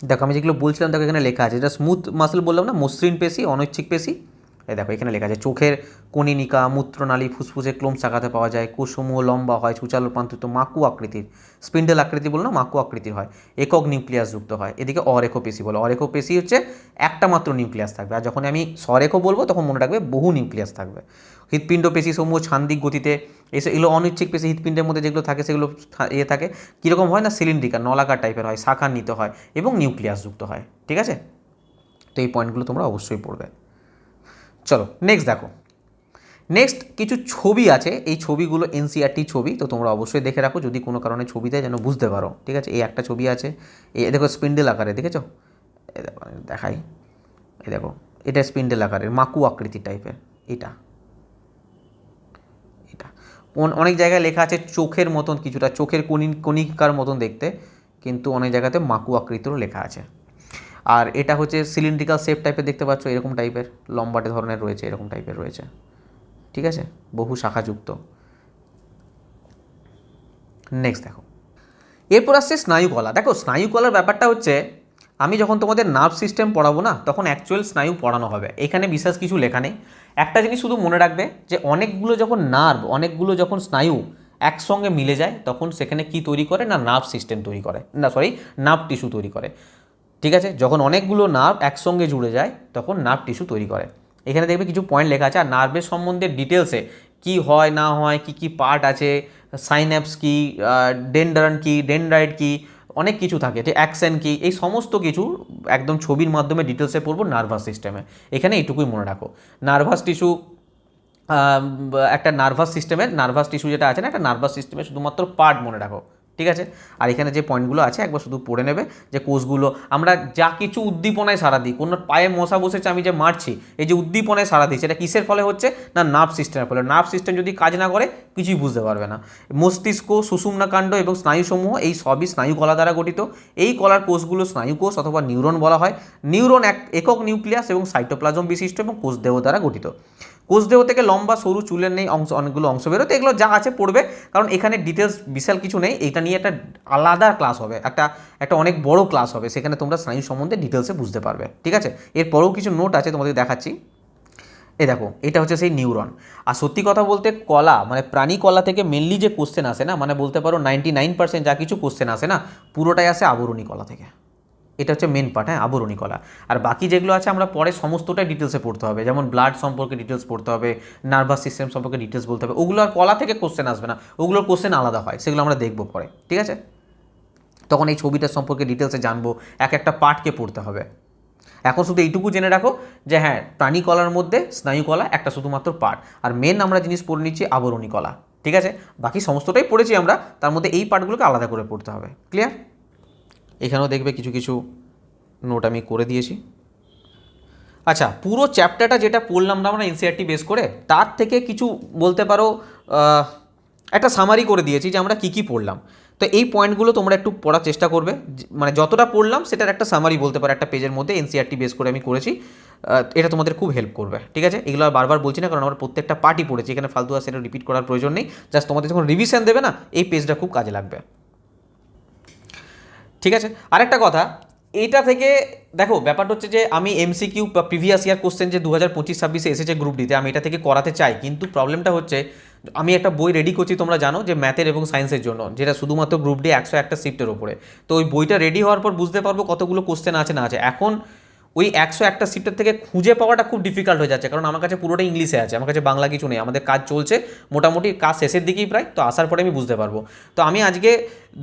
দেখো আমি যেগুলো বলছিলাম দেখো এখানে লেখা আছে। এটা স্মুথ মাসেল বললাম না, মসৃণ পেশি, অনৈচ্ছিক পেশি। এই দেখো এখানে লেখা আছে চোখের কনিনিকা, মূত্রনালী, ফুসফুসে ক্লোম শাখাতে পাওয়া যায়। কোষসমূহ লম্বা হয়, সূচালো প্রান্তিত, মাকু আকৃতির। স্পিন্ডেল আকৃতি বললো না, মাকু আকৃতির হয়। একক নিউক্লিয়াস যুক্ত হয়। এদিকে অরেখ পেশি বলো। অরেখ পেশি হচ্ছে একটা মাত্র নিউক্লিয়াস থাকবে। আর যখন আমি স্বরেখ বলবো তখন মনে রাখবে বহু নিউক্লিয়াস থাকবে। হৃৎপিণ্ড পেশি সমূহ ছান্দিক গতিতে, এগুলো অনিচ্ছিক পেশি। হৃৎপিণ্ডের মধ্যে যেগুলো থাকে সেগুলো থাকে কীরকম হয় না, সিলিন্ড্রিকাল, নলাকার টাইপের হয়, শাখান্বিত হয় এবং নিউক্লিয়াস যুক্ত হয়, ঠিক আছে? তো এই পয়েন্টগুলো তোমরা অবশ্যই পড়বে। চলো নেক্সট দেখো। নেক্সট কিছু ছবি আছে, এই ছবিগুলো এনসিআরটি ছবি, তো তোমরা অবশ্যই দেখে রাখো যদি কোনো কারণে ছবি দেয় যেন বুঝতে পারো, ঠিক আছে? এই একটা ছবি আছে, এই দেখো স্পিন্ডেল আকারে, দেখেছো? এই দেখো দেখাই, এই দেখো এটা স্পিন্ডেল আকারের, মাকু আকৃতি টাইপের। এটা এটা অনেক জায়গায় লেখা আছে চোখের মতন, কিছুটা চোখের কণিকার মতন দেখতে, কিন্তু অনেক জায়গাতে মাকু আকৃতিরও লেখা আছে। আর এটা হচ্ছে সিলিন্ড্রিক্যাল শেপ টাইপের, দেখতে পাচ্ছ এরকম টাইপের, লম্বাটে ধরনের রয়েছে, এরকম টাইপের রয়েছে, ঠিক আছে? বহু শাখাযুক্ত। নেক্সট দেখো, এরপর আসছে স্নায়ুকলা। দেখো স্নায়ুকলার ব্যাপারটা হচ্ছে, আমি যখন তোমাদের নার্ভ সিস্টেম পড়াবো না, তখন অ্যাকচুয়াল স্নায়ু পড়ানো হবে। এখানে বিশেষ কিছু লেখা নেই। একটা জিনিস শুধু মনে রাখবে যে অনেকগুলো যখন নার্ভ, অনেকগুলো যখন স্নায়ু একসঙ্গে মিলে যায়, তখন সেখানে কি তৈরি করে না, নার্ভ সিস্টেম তৈরি করে, না সরি, নার্ভ টিস্যু তৈরি করে, ঠিক আছে? যখন অনেকগুলো নার্ভ একসঙ্গে জুড়ে যায় তখন নার্ভ টিস্যু তৈরি করে। এখানে দেখবে কিছু পয়েন্ট লেখা আছে। আর নার্ভের সম্বন্ধে ডিটেলসে কি হয় না হয়, কি কি পার্ট আছে, সাইন্যাপস কি, ডেনড্রান কি, ডেনড্রাইট কি, অনেক কিছু থাকে, ঠিক অ্যাকশন কি, এই সমস্ত কিছু একদম ছবির মাধ্যমে ডিটেলসে পড়বো নার্ভাস সিস্টেমে। এখানে এইটুকুই মনে রাখো, নার্ভাস টিস্যু একটা নার্ভাস সিস্টেমের, নার্ভাস টিস্যু যেটা আছে না, একটা নার্ভাস সিস্টেমের শুধুমাত্র পার্ট মনে রাখো, ঠিক আছে? আর এখানে যে পয়েন্টগুলো আছে একবার শুধু পড়ে নেবে, যে কোষগুলো আমরা যা কিছু উদ্দীপনায় সারা দিই, কোনো পায়ে মশা বসেছে আমি যে মারছি, এই যে উদ্দীপনায় সারা দিই, সেটা কিসের ফলে হচ্ছে না, নার্ভ সিস্টেমের ফলে। নার্ভ সিস্টেম যদি কাজ না করে কিছুই বুঝতে পারবে না। মস্তিষ্ক, সুষুম্নাকাণ্ড এবং স্নায়ুসমূহ, এই সবই স্নায়ু কলা দ্বারা গঠিত। এই কলার কোষগুলো স্নায়ুকোষ অথবা নিউরন বলা হয়। নিউরন একক নিউক্লিয়াস এবং সাইটোপ্লাজম বিশিষ্ট এবং কোষদেহ দ্বারা গঠিত। কোষদেহ থেকে লম্বা সরু চুলের নেই অংশ, অনেকগুলো অংশ বেরোতে, এগুলো যা আছে পড়বে, কারণ এখানে ডিটেলস বিশাল কিছু নেই। এটা নিয়ে একটা আলাদা ক্লাস হবে, একটা অনেক বড় ক্লাস হবে, সেখানে তোমরা স্নায়ু সম্বন্ধে ডিটেলসে বুঝতে পারবে, ঠিক আছে? এরপরেও কিছু নোট আছে তোমাদের দেখাচ্ছি। এই দেখো এটা হচ্ছে সেই নিউরন। আর সত্যি কথা বলতে কলা মানে প্রাণী কলা থেকে মেনলি যে কোশ্চেন আসে না, মানে বলতে পারো 99% যা কিছু কোশ্চেন আসে না, পুরোটাই আসে আবরণী কলা থেকে। এটা হচ্ছে মেন পার্ট, হ্যাঁ, আবরণী কলা। আর বাকি যেগুলো আছে আমরা পরে সমস্তটাই ডিটেলসে পড়তে হবে, যেমন ব্লাড সম্পর্কে ডিটেলস পড়তে হবে, নার্ভাস সিস্টেম সম্পর্কে ডিটেলস বলতে হবে। ওগুলো আর কলা থেকে কোশ্চেন আসবে না, ওগুলোর কোশ্চেন আলাদা হয়, সেগুলো আমরা দেখবো পরে, ঠিক আছে? তখন এই ছবিটার সম্পর্কে ডিটেলসে জানবো, এক একটা পার্টকে পড়তে হবে। এখন শুধু এইটুকু জেনে রাখো যে হ্যাঁ, প্রাণী কলার মধ্যে স্নায়ু কলা একটা শুধুমাত্র পার্ট, আর মেন আমরা জিনিস পড়ে নিচ্ছি আবরণী কলা, ঠিক আছে? বাকি সমস্তটাই পড়েছি আমরা, তার মধ্যে এই পার্টগুলোকে আলাদা করে পড়তে হবে। ক্লিয়ার? এখানেও দেখবে কিছু কিছু নোট আমি করে দিয়েছি। আচ্ছা, পুরো চ্যাপ্টারটা যেটা পড়লাম না আমরা এনসিইআরটি বেস করে, তার থেকে কিছু বলতে পারো একটা সামারি করে দিয়েছি যে আমরা কী কী পড়লাম। তো এই পয়েন্টগুলো তোমরা একটু পড়ার চেষ্টা করবে, মানে যতটা পড়লাম সেটার একটা সামারি বলতে পারো একটা পেজের মধ্যে এনসিইআরটি বেস করে আমি করেছি। এটা তোমাদের খুব হেল্প করবে, ঠিক আছে? এগুলো আর বারবার বলছি না, কারণ আমরা প্রত্যেকটা পার্টি পড়েছি, এখানে ফালতু আর সেটা রিপিট করার প্রয়োজন নেই। জাস্ট তোমাদের যখন রিভিশন দেবে না, এই পেজটা খুব কাজে লাগবে, ঠিক আছে? আরেকটা কথা, এইটা থেকে দেখো ব্যাপারটা হচ্ছে যে আমি এমসিকিউ বা প্রিভিয়াস ইয়ার কোশ্চেন যে 2025-26 এসেছে গ্রুপ ডিতে, আমি এটা থেকে করাতে চাই, কিন্তু প্রবলেমটা হচ্ছে আমি একটা বই রেডি করছি, তোমরা জানো, যে ম্যাথের এবং সায়েন্সের জন্য, যেটা শুধুমাত্র গ্রুপ ডি 101টা শিফটের ওপরে। তো ওই বইটা রেডি হওয়ার পর বুঝতে পারবো কতগুলো কোশ্চেন আছে না আছে। এখন ওই 101টা শিফটের থেকে খুঁজে পাওয়াটা খুব ডিফিকাল্ট হয়ে যাচ্ছে, কারণ আমার কাছে পুরোটা ইংলিশে আছে, আমার কাছে বাংলা কিছু নেই। আমাদের কাজ চলছে মোটামুটি, কাজ শেষের দিকেই প্রায়, তো আসার পরে আমি বুঝতে পারবো। তো আমি আজকে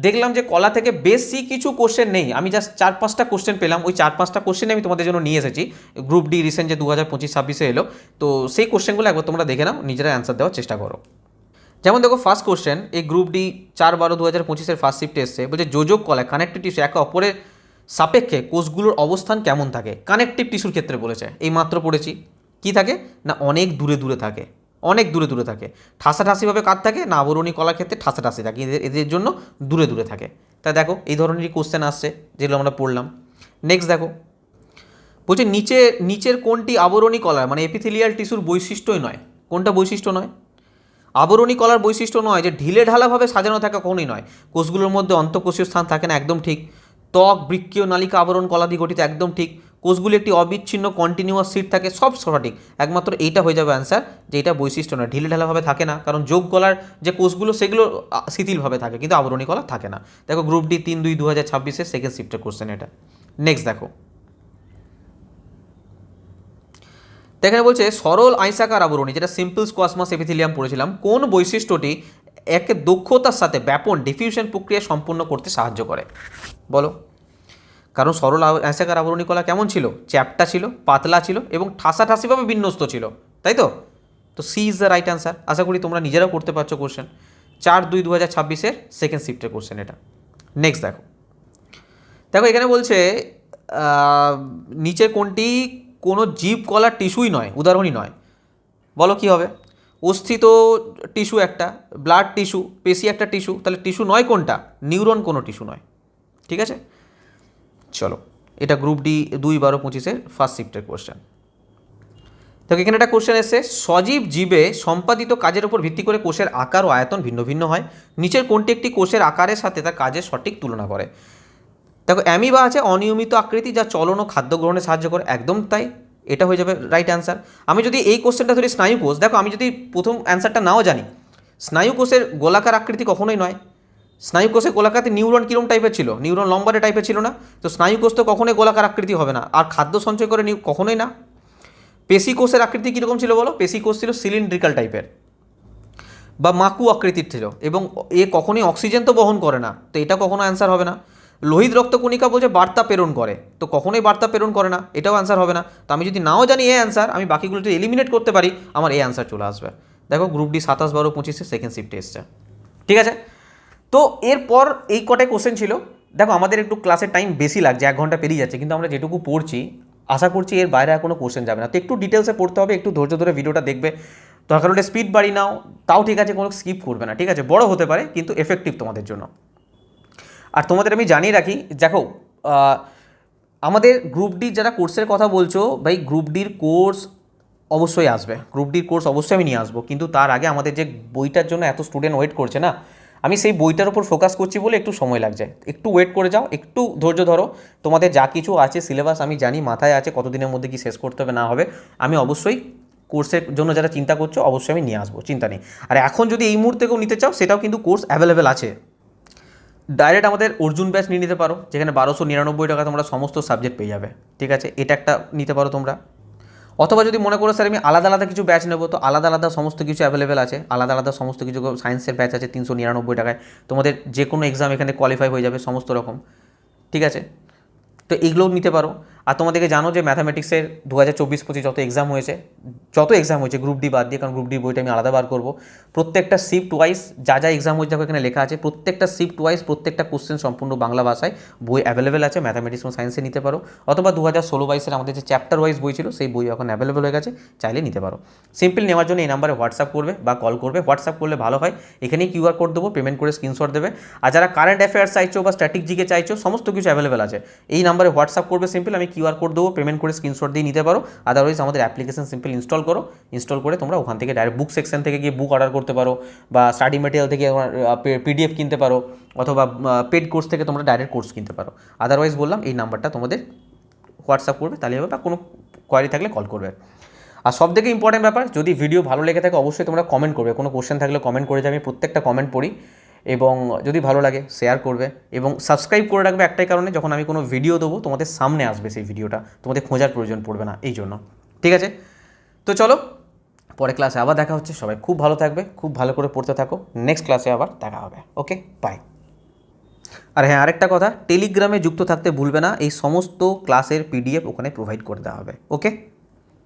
দেখলাম যে কলা থেকে বেশি কিছু কোশ্চেন নেই, আমি জাস্ট 4-5টা কোশ্চেন পেলাম, ওই 4-5টা কোশ্চেন আমি তোমাদের জন্য নিয়ে এসেছি। গ্রুপ ডি রিসেন্ট যে 2025-26 এলো, তো সেই কোশ্চেনগুলো একবার তোমরা দেখে নাও, নিজেরা অ্যান্সার দেওয়ার চেষ্টা করো। যেমন দেখো, ফার্স্ট কোশ্চেন এই গ্রুপ ডি 4/12/2025 ফার্স্ট শিফটে এসছে, বলছে যোজক কলায় কানেকটিভ টিস্যু একে অপরের সাপেক্ষে কোষগুলোর অবস্থান কেমন থাকে। কানেকটিভ টিস্যুর ক্ষেত্রে বলেছে, এই মাত্র পড়েছি, কি থাকে না অনেক দূরে দূরে থাকে, অনেক দূরে দূরে থাকে। ঠাসাঠাসিভাবে কার থাকে না আবরণী কলার ক্ষেত্রে ঠাসাঠাসি থাকে, এদের জন্য দূরে দূরে থাকে। তাই দেখো এই ধরনেরই কোশ্চেন আসছে যেগুলো আমরা পড়লাম। নেক্সট দেখো, বলছে নিচের কোনটি আবরণী কলার মানে এপিথেলিয়াল টিস্যুর বৈশিষ্ট্যই নয়। কোনটা বৈশিষ্ট্য নয়? আবরণী কলার বৈশিষ্ট্য নয় যে ঢিলে ঢালাভাবে সাজানো থাকা কখনোই নয়। কোষগুলোর মধ্যে অন্তঃকোষীয় স্থান থাকে না, একদম ঠিক। ত্বক, বৃক্কীয় নালিকা আবরণ কলা দিয়ে গঠিত, একদম ঠিক। কোষগুলি একটি অবিচ্ছিন্ন কন্টিনিউয়াস সিট থাকে, সব সঠিক। একমাত্র এইটা হয়ে যাবে অ্যান্সার, যে এটা বৈশিষ্ট্য নয়, ঢিলে ঢালাভাবে থাকে না, কারণ যোগ কলার যে কোষগুলো সেগুলো শিথিলভাবে থাকে, কিন্তু আবরণী কলা থাকে না। দেখো গ্রুপ ডি 3/2/2026 সেকেন্ড শিফটের কোশ্চেন এটা। নেক্সট দেখো, এখানে বলছে সরল আইসাকার আবরণী, যেটা সিম্পল স্কোয়াসমাস এপিথেলিয়াম পড়েছিলাম, কোন বৈশিষ্ট্যটি একে দক্ষতার সাথে ব্যাপন ডিফিউশন প্রক্রিয়া সম্পূর্ণ করতে সাহায্য করে, বলো? কারণ সরল আইসাকার আবরণী কলা কেমন ছিল? চ্যাপ্টা ছিল, পাতলা ছিল এবং ঠাসাঠাসিভাবে বিন্যস্ত ছিল, তাই তো? তো C is the right answer. আশা করি তোমরা নিজেরাও করতে পারছো কোশ্চেন। 4/2/2026 সেকেন্ড শিফটের কোশ্চেন এটা। নেক্সট দেখো, দেখো এখানে বলছে নিচের কোনটি কোনো জীব কলার টিস্যুই নয়, উদাহরণই নয়, বলো কী হবে? অস্থিত টিস্যু একটা, ব্লাড টিস্যু, পেশি একটা টিস্যু, তাহলে টিস্যু নয় কোনটা? নিউরন কোনো টিস্যু নয়, ঠিক আছে? চলো, এটা গ্রুপ ডি 2/12/25 ফার্স্ট শিফটের কোশ্চেন। দেখো এখানে একটা কোশ্চেন এসছে, সজীব জীবে সম্পাদিত কাজের উপর ভিত্তি করে কোষের আকার ও আয়তন ভিন্ন ভিন্ন হয়, নিচের কোনটি একটি কোষের আকারের সাথে তার কাজের সঠিক তুলনা করে? দেখো অ্যামিবা আছে অনিয়মিত আকৃতি, যা চলন ও খাদ্য গ্রহণে সাহায্য করে, একদম তাই, এটা হয়ে যাবে রাইট অ্যান্সার। আমি যদি এই কোশ্চেনটা ধরি স্নায়ু কোষ, দেখো আমি যদি প্রথম অ্যান্সারটা নাও জানি, স্নায়ু কোষের গোলাকার আকৃতি কখনোই নয়। স্নায়ু কোষে গোলাকারতে নিউরন কীরকম টাইপের ছিল? নিউরন লম্বাটে টাইপের ছিল না? তো স্নায়ু কোষ তো কখনোই গোলাকার আকৃতি হবে না। আর খাদ্য সঞ্চয় করে কখনোই না। পেশি কোষের আকৃতি কীরকম ছিল বলো? পেশি কোষ ছিল সিলিন্ড্রিক্যাল টাইপের বা মাকু আকৃতির ছিল, এবং এ কখনোই অক্সিজেন তো বহন করে না, তো এটা কখনো অ্যান্সার হবে না। লোহিত রক্তকণিকা বলছে বার্তা প্রেরণ করে, তো কখনোই বার্তা প্রেরণ করে না, এটাও অ্যান্সার হবে না। তো আমি যদি নাও জানি এ অ্যান্সার, আমি বাকিগুলো যদি এলিমিনেট করতে পারি, আমার এই অ্যান্সার চলে আসবে। দেখো গ্রুপ ডি 27/12/25 সেকেন্ড শিফটে এসছে, ঠিক আছে? তো এরপর এই কটাই কোশ্চেন ছিল। দেখো আমাদের একটু ক্লাসের টাইম বেশি লাগছে, 1 ঘন্টা পেরিয়ে যাচ্ছে, কিন্তু আমরা যেটুকু পড়ছি আশা করছি এর বাইরে আর কোনো কোশ্চেন যাবে না। তো একটু ডিটেলসে পড়তে হবে, একটু ধৈর্য ধরে ভিডিওটা দেখবে, দরকার হলে স্পিড বাড়ি নাও, তাও ঠিক আছে, কোনো স্কিপ করবে না, ঠিক আছে? বড় হতে পারে কিন্তু এফেক্টিভ তোমাদের জন্য। আর তোমাদের আমি জানিয়ে রাখি, দেখো আমাদের গ্রুপ ডি যারা কোর্সের কথা বলছো, ভাই গ্রুপ ডির কোর্স অবশ্যই আসবে, গ্রুপ ডির কোর্স অবশ্যই আমি নিয়ে আসবো, কিন্তু তার আগে আমাদের যে বইটার জন্য এত স্টুডেন্ট ওয়েট করছে না, আমি সেই বইটার উপর ফোকাস করছি বলে একটু সময় লাগছে। একটু ওয়েট করে যাও, একটু ধৈর্য ধরো। তোমাদের যা কিছু আছে সিলেবাস আমি জানি, মাথায় আছে কতদিনের মধ্যে কি শেষ করতে হবে না হবে। আমি অবশ্যই কোর্সের জন্য যারা চিন্তা করছো অবশ্যই আমি নিয়ে আসবো, চিন্তা নেই। আর এখন যদি এই মুহূর্তে কেউ নিতে চাও, সেটাও কিন্তু কোর্স অ্যাভেলেবেল আছে। ডাইরেক্ট আমাদের অর্জুন ব্যাচ নিয়ে নিতে পারো, যেখানে 1299 টাকা তোমরা সমস্ত সাবজেক্ট পেয়ে যাবে, ঠিক আছে? এটা একটা নিতে পারো তোমরা। অথবা যদি মনে করো স্যার আমি আলাদা আলাদা কিছু ব্যাচ নেবো, তো আলাদা আলাদা সমস্ত কিছু অ্যাভেলেবেল আছে, আলাদা আলাদা সমস্ত কিছু। সায়েন্সের ব্যাচ আছে 399 টাকায়, তোমাদের যে কোনো এক্সাম এখানে কোয়ালিফাই হয়ে যাবে সমস্ত রকম, ঠিক আছে? তো এইগুলোও নিতে পারো। আর তোমাদেরকে জানো যে ম্যাথামেটিক্সের 2024-25 যত এক্সাম হয়েছে গ্রুপ ডি বাদ দিয়ে, কারণ গ্রুপ ডি বইটা আমি আলাদা বার করবো, প্রত্যেকটা শিফট ওয়াইজ যা এক্সাম হয়েছে দেখো এখানে লেখা আছে, প্রত্যেকটা শিফট ওয়াইজ প্রত্যেকটা কোশ্চেন সম্পূর্ণ বাংলা ভাষায় বই অ্যাভেলেবেল আছে। ম্যাথামেটিক্স এবং সায়েন্সে নিতে পারো, অথবা 2016-22 আমাদের যে চ্যাপ্টার ওয়াইজ বই ছিল সেই বই এখন অ্যাভেলেবেল হয়ে গেছে, চাইলে নিতে পারো। সিম্পল নেওয়ার জন্য এই নাম্বারে হোয়াটসঅ্যাপ করবে বা কল করবে। হোয়াটসঅ্যাপ করলে ভালো হয়, এখানেই কিউআর কোড দেবো, পেমেন্ট করে স্ক্রিনশট দেবে। আর যারা কারেন্ট অ্যাফেয়ার্স চাইছো বা স্ট্যাটিক জিকে চাইছো, সমস্ত কিছু অ্যাভেলেবেল আছে। এই নাম্বারে হোয়াটসঅ্যাপ করবে, সিম্পল আমি কিউআর কোড দেবো, পেমেন্ট করে স্ক্রিনশট দিয়ে নিতে পারো। আদারওয়াইজ আমাদের অ্যাপ্লিকেশন সিম্পল ইনস্টল করো, ইনস্টল করে তোমরা ওখান থেকে ডাইরেক্ট বুক সেকশন থেকে গিয়ে বুক অর্ডার করতে পারো, বা স্টাডি মেটেরিয়াল থেকে পিডিএফ কিনতে পারো, অথবা পেড কোর্স থেকে তোমরা ডাইরেক্ট কোর্স কিনতে পারো। আদারওয়াইজ বললাম এই নাম্বারটা তোমাদের হোয়াটসঅ্যাপ করবে, তাহলে হবে, বা কোনো কোয়ারি থাকলে কল করবে। আর সব থেকে ইম্পর্টেন্ট ব্যাপার, যদি ভিডিও ভালো লেগে থাকে অবশ্যই তোমরা কমেন্ট করবে, কোনো কোশ্চেন থাকলে কমেন্ট করে যাবে, আমি প্রত্যেকটা কমেন্ট পড়ি, এবং যদি ভালো লাগে শেয়ার করবে, এবং সাবস্ক্রাইব করে রাখবে একটাই কারণে, যখন আমি কোনো ভিডিও দেবো তোমাদের সামনে আসবে সেই ভিডিওটা, তোমাদের খোঁজার প্রয়োজন পড়বে না, এই জন্য। ঠিক আছে, তো চলো পরে ক্লাসে আবার দেখা হচ্ছে। সবাই খুব ভালো থাকবে, খুব ভালো করে পড়তে থাকো, নেক্সট ক্লাসে আবার দেখা হবে। ওকে, বাই। আর হ্যাঁ, আরেকটা কথা, টেলিগ্রামে যুক্ত থাকতে ভুলবে না, এই সমস্ত ক্লাসের পিডিএফ ওখানে প্রোভাইড করে দেওয়া হবে। ওকে।